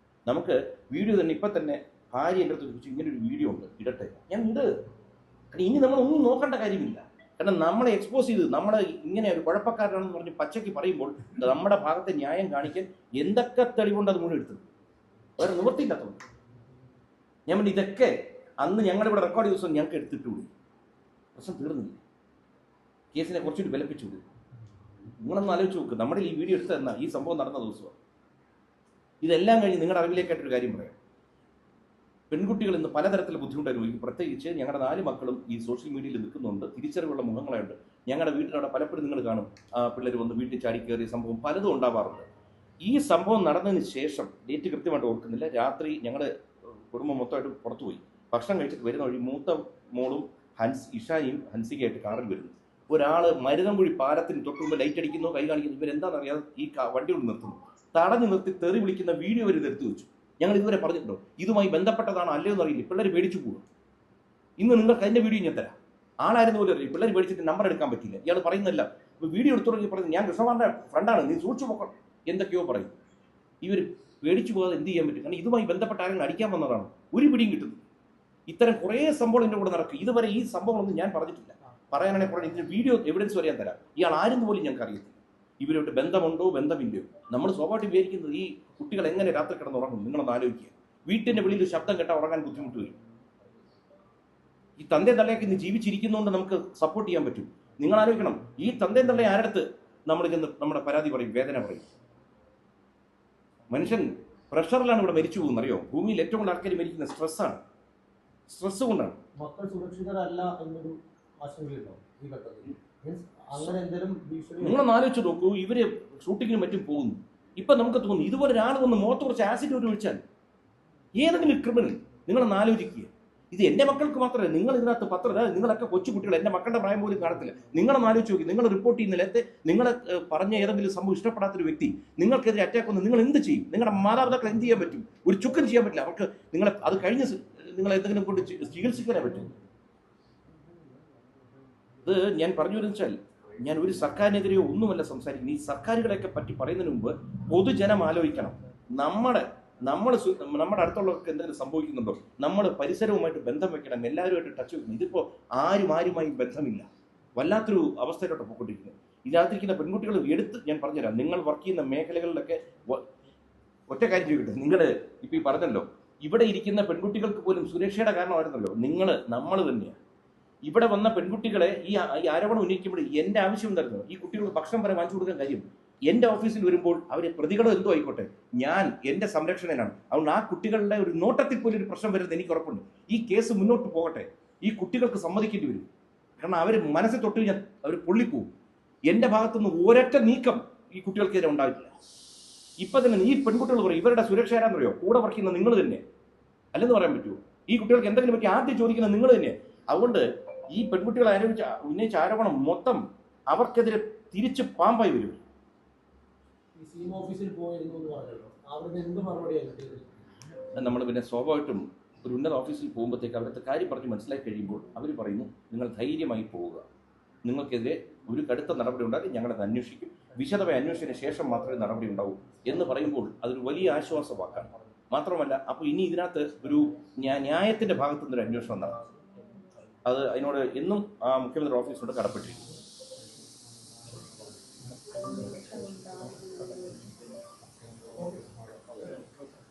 നമുക്ക് വീഡിയോ തന്നെ ഇപ്പം തന്നെ ഭാര്യ എൻ്റെ അടുത്ത് ചോദിച്ചു, ഇങ്ങനെ ഒരു വീഡിയോ ഉണ്ട്, ഇടട്ടെ. ഞാൻ ഉണ്ട്. ഇനി നമ്മളൊന്നും നോക്കേണ്ട കാര്യമില്ല. കാരണം നമ്മളെ എക്സ്പോസ് ചെയ്ത് നമ്മളെ ഇങ്ങനെ ഒരു കുഴപ്പക്കാരനാണെന്ന് പറഞ്ഞ് പച്ചയ്ക്ക് പറയുമ്പോൾ നമ്മുടെ ഭാഗത്തെ ന്യായം കാണിക്കാൻ എന്തൊക്കെ തെളിവുണ്ട് അത് മുഴുവൻ എടുത്തത്. വേറെ നിവൃത്തിയില്ലാത്തതുകൊണ്ട് ഞാൻ പറഞ്ഞു, ഇതൊക്കെ അന്ന് ഞങ്ങളിവിടെ റെക്കോർഡ് ദിവസം ഞങ്ങൾക്ക് എടുത്തിട്ടുള്ളൂ. പ്രശ്നം തീർന്നില്ല. കേസിനെ കുറച്ചുകൂടി ബലപ്പിച്ചുകൂടി. നിങ്ങളൊന്ന് ആലോചിച്ച് നോക്ക്. നമ്മുടെ ഈ വീഡിയോ എടുത്ത് തന്ന ഈ സംഭവം നടന്ന ദിവസമാണ്. ഇതെല്ലാം കഴിഞ്ഞ് നിങ്ങളുടെ അറിവിലേക്കായിട്ടൊരു കാര്യം പറയാം. പെൺകുട്ടികൾ ഇന്ന് പലതരത്തിലുള്ള ബുദ്ധിമുട്ട് അനുഭവിക്കും. പ്രത്യേകിച്ച് ഞങ്ങളുടെ 4 മക്കളും ഈ സോഷ്യൽ മീഡിയയിൽ നിൽക്കുന്നുണ്ട്. തിരിച്ചറിവുള്ള മുഖങ്ങളുണ്ട്. ഞങ്ങളുടെ വീട്ടിലവിടെ പലപ്പോഴും നിങ്ങൾ കാണും, പിള്ളേർ വന്ന് വീട്ടിൽ ചാടി കയറിയ സംഭവം പലതും ഉണ്ടാവാറുണ്ട്. ഈ സംഭവം നടന്നതിന് ശേഷം ഡേറ്റ് കൃത്യമായിട്ട് ഓർക്കുന്നില്ല, രാത്രി ഞങ്ങൾ കുടുംബം മൊത്തമായിട്ട് പുറത്തുപോയി ഭക്ഷണം കഴിച്ചിട്ട് വരുന്ന വഴി മൂത്ത മോളും ഇഷായും ഹൻസികയായിട്ട് കാറിൽ വരുന്നു. ഒരാൾ മരുതൻകുഴി പാലത്തിന് തൊട്ട് മുമ്പ് ലൈറ്റ് അടിക്കുന്നു, കൈ കാണിക്കുന്നു. ഇവരെന്താണെന്നറിയാതെ ഈ വണ്ടി കൊണ്ട് നിർത്തുന്നു. തടഞ്ഞു നിർത്തി തെറി വിളിക്കുന്ന വീഡിയോ വരെ എടുത്തു വെച്ചു. ഞങ്ങൾ ഇതുവരെ പറഞ്ഞിട്ടുണ്ടോ? ഇതുമായി ബന്ധപ്പെട്ടതാണോ അല്ലയോ എന്നറിയില്ല. പിള്ളേർ പേടിച്ചു പോകും. ഇന്ന് നിങ്ങൾക്ക് അതിൻ്റെ വീഡിയോ ഞാൻ തരാം. ആളായിരുന്നു പോലും അറിയില്ല. പിള്ളേർ പേടിച്ചിട്ട് നമ്പർ എടുക്കാൻ പറ്റില്ല. ഇയാൾ പറയുന്നില്ല. ഇപ്പോൾ വീഡിയോ എടുത്തു തുടങ്ങി പറയുന്നത് ഞാൻ കൃഷ്ണമാറിൻ്റെ ഫ്രണ്ടാണ്, നീ സൂക്ഷിച്ചു പോക്കണം എന്തൊക്കെയോ പറയും. ഇവർ പേടിച്ചു പോകാതെ എന്ത് ചെയ്യാൻ പറ്റും? കാരണം ഇതുമായി ബന്ധപ്പെട്ട ആരെങ്കിലും അടിക്കാൻ വന്നതാണ്. ഒരു പിടിയും കിട്ടുന്നു. ഇത്തരം കുറേ സംഭവം എൻ്റെ കൂടെ നടക്കും. ഇതുവരെ ഈ സംഭവങ്ങളൊന്നും ഞാൻ പറഞ്ഞിട്ടില്ല. പറയാനാണെങ്കിൽ പറഞ്ഞ ഇതിന് വീഡിയോ എവിഡൻസ് വരെ ഞാൻ തരാം. ഇയാൾ ആരെന്ന് പോലും ഞങ്ങൾക്ക് അറിയത്തില്ല. ഇവരോട്ട് ബന്ധമുണ്ടോ ബന്ധമില്ലയോ? നമ്മൾ സ്വാഭാവികം വിചാരിക്കുന്നത് ഈ കുട്ടികൾ എങ്ങനെ രാത്രി കിടന്ന് ഉറങ്ങും. നിങ്ങളൊന്ന് ആലോചിക്കുക. വീട്ടിൻ്റെ വെളിയിൽ ശബ്ദം കേട്ടാൽ ഉറങ്ങാൻ ബുദ്ധിമുട്ട് വരും. ഈ തന്തയും തള്ളയൊക്കെ ഇന്ന് ജീവിച്ചിരിക്കുന്നതുകൊണ്ട് നമുക്ക് സപ്പോർട്ട് ചെയ്യാൻ പറ്റും. നിങ്ങൾ ആലോചിക്കണം, ഈ തന്തയും തള്ളയെ ആരടുത്ത് നമ്മൾ ചെന്ന് നമ്മുടെ പരാതി പറയും, വേദന പറയും? മനുഷ്യൻ പ്രഷറിലാണ് ഇവിടെ മരിച്ചു പോകുന്നത്. അറിയോ, ഭൂമിയിൽ ഏറ്റവും കൂടുതൽ ആൾക്കാർ മരിക്കുന്ന സ്ട്രെസ്സാണ്. സ്ട്രെസ് കൊണ്ടാണ്. മക്കൾ സുരക്ഷിതരല്ല എന്നൊരു ആശങ്കയുണ്ടോ ഈ ഘട്ടത്തിൽ? മീൻസ് അങ്ങനെ എന്തെങ്കിലും ഭീഷണി? നിങ്ങളൊന്ന് ആലോചിച്ച് നോക്കൂ, ഇവര് ഷൂട്ടിങ്ങിനും മറ്റും പോകുന്നു. ഇപ്പൊ നമുക്ക് തോന്നുന്നു ഇതുപോലെ ഒരാൾ വന്ന് മുഖത്ത് കുറച്ച് ആസിഡ് ഒഴിച്ചാൽ ഏതെങ്കിലും ക്രിമിനൽ, നിങ്ങളൊന്ന് ആലോചിക്കുക. ഇത് എൻ്റെ മക്കൾക്ക് മാത്രമല്ല, നിങ്ങൾ ഇതിനകത്ത് നിങ്ങളൊക്കെ കൊച്ചു കുട്ടികൾ, എൻ്റെ മക്കളുടെ പ്രായം പോലും കാണത്തില്ല. നിങ്ങളൊന്ന് ആലോചിച്ച് നോക്കി, നിങ്ങൾ റിപ്പോർട്ട് ചെയ്യുന്നില്ല, നിങ്ങൾ പറഞ്ഞ ഏതെങ്കിലും സംഭവം ഇഷ്ടപ്പെടാത്തൊരു വ്യക്തി നിങ്ങൾക്കെതിരെ അറ്റാക്ക് വന്ന് നിങ്ങൾ എന്ത് ചെയ്യും? നിങ്ങളുടെ മാതാപിതാക്കൾ എന്ത് ചെയ്യാൻ പറ്റും? ഒരു ചുക്കും ചെയ്യാൻ പറ്റില്ല. അവർക്ക് നിങ്ങളെ അത് കഴിഞ്ഞ് നിങ്ങൾ എന്തെങ്കിലും കൊണ്ട് ചികിത്സിക്കാനേ പറ്റും. ഇത് ഞാൻ പറഞ്ഞു വരുന്ന വെച്ചാൽ, ഞാൻ ഒരു സർക്കാരിനെതിരെയോ ഒന്നുമല്ല സംസാരിക്കുന്നത്. ഈ സർക്കാരുകളെയൊക്കെ പറ്റി പറയുന്നതിന് മുമ്പ് പൊതുജനം ആലോചിക്കണം. നമ്മുടെ അടുത്തുള്ളവർക്ക് എന്തെങ്കിലും സംഭവിക്കുന്നുണ്ടോ? നമ്മൾ പരിസരവുമായിട്ട് ബന്ധം വെക്കണം, എല്ലാവരുമായിട്ട് ടച്ച് വെക്കണം. ഇതിപ്പോൾ ആരുമായും ബന്ധമില്ല. വല്ലാത്തൊരു അവസ്ഥയിലോട്ട് പോയിക്കൊണ്ടിരിക്കുന്നത്. ഇതിനകത്തിരിക്കുന്ന പെൺകുട്ടികൾ ഞാൻ പറഞ്ഞുതരാം. നിങ്ങൾ വർക്ക് ചെയ്യുന്ന മേഖലകളിലൊക്കെ ഒറ്റ കാര്യം ചോദിക്കട്ടെ, നിങ്ങൾ ഇപ്പം ഈ പറഞ്ഞല്ലോ, ഇവിടെ ഇരിക്കുന്ന പെൺകുട്ടികൾക്ക് പോലും സുരക്ഷയുടെ കാരണമായിരുന്നല്ലോ നമ്മൾ തന്നെയാണ്. ഇവിടെ വന്ന പെൺകുട്ടികളെ ഈ ആരോപണം ഉന്നയിക്കുമ്പോൾ എൻ്റെ ആവശ്യം എന്തായിരുന്നു? ഈ കുട്ടികൾക്ക് ഭക്ഷണം വരെ വാങ്ങിച്ചു കൊടുക്കാൻ കാര്യം എൻ്റെ ഓഫീസിൽ വരുമ്പോൾ അവർ പ്രതികളോ എന്തോ ആയിക്കോട്ടെ, ഞാൻ എൻ്റെ സംരക്ഷണനാണ്. അതുകൊണ്ട് ആ കുട്ടികളുടെ ഒരു നോട്ടത്തിൽ പോലും ഒരു പ്രശ്നം വരുന്നത് എനിക്ക് ഉറപ്പുണ്ട്. ഈ കേസ് മുന്നോട്ട് പോകട്ടെ. ഈ കുട്ടികൾക്ക് സമ്മതിക്കേണ്ടി വരും. കാരണം അവർ മനസ്സിൽ തൊട്ട് കഴിഞ്ഞാൽ അവർ പൊള്ളിപ്പോവും. എൻ്റെ ഭാഗത്തുനിന്ന് ഒരൊറ്റ നീക്കം ഈ കുട്ടികൾക്കെതിരെ ഉണ്ടായിട്ടില്ല. ഇപ്പം തന്നെ ഈ പെൺകുട്ടികൾ പറയും ഇവരുടെ സുരക്ഷ ആരാന്നറിയോ? കൂടെ വർക്ക് ചെയ്യുന്ന നിങ്ങൾ തന്നെ അല്ലെന്ന് പറയാൻ പറ്റുമോ? ഈ കുട്ടികൾക്ക് എന്തെങ്കിലും പറ്റി ആദ്യം ചോദിക്കുന്ന നിങ്ങൾ തന്നെ. അതുകൊണ്ട് ഈ പെൺകുട്ടികൾ ഉന്നയിച്ച ആരോപണം മൊത്തം അവർക്കെതിരെ തിരിച്ച് പാമ്പായി വരും. ഓഫീസിൽ പോയിരുന്നു എന്ന് പറഞ്ഞല്ലോ, അവിടുന്ന് എന്ത് മറുപടിയാണ് കിട്ടിയത്? നമ്മൾ പിന്നെ സ്വാഭാവികമായിട്ടും ഒരു ഉന്നത ഓഫീസിൽ പോകുമ്പോഴത്തേക്ക് അവരുടെ കാര്യം പറഞ്ഞ് മനസ്സിലാക്കി കഴിയുമ്പോൾ അവർ പറയുന്നു, നിങ്ങൾ ധൈര്യമായി പോവുക, നിങ്ങൾക്കെതിരെ ഒരു കടുത്ത നടപടി ഉണ്ടാക്കി ഞങ്ങളത് അന്വേഷിക്കും, വിശദമായ അന്വേഷണത്തിന് ശേഷം മാത്രമേ നടപടി ഉണ്ടാവൂ എന്ന് പറയുമ്പോൾ അതൊരു വലിയ ആശ്വാസ വാക്കാണ്. മാത്രമല്ല, അപ്പോൾ ഇനി ഇതിനകത്ത് ഒരു ന്യായത്തിൻ്റെ ഭാഗത്തുനിന്നൊരു അന്വേഷണം നടക്കും. അതിനോട് എന്നും ആ മുഖ്യമന്ത്രി ഓഫീസിനോട് കടപ്പെട്ടിരിക്കും.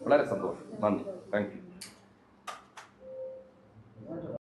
വളരെ സന്തോഷം. നന്ദി.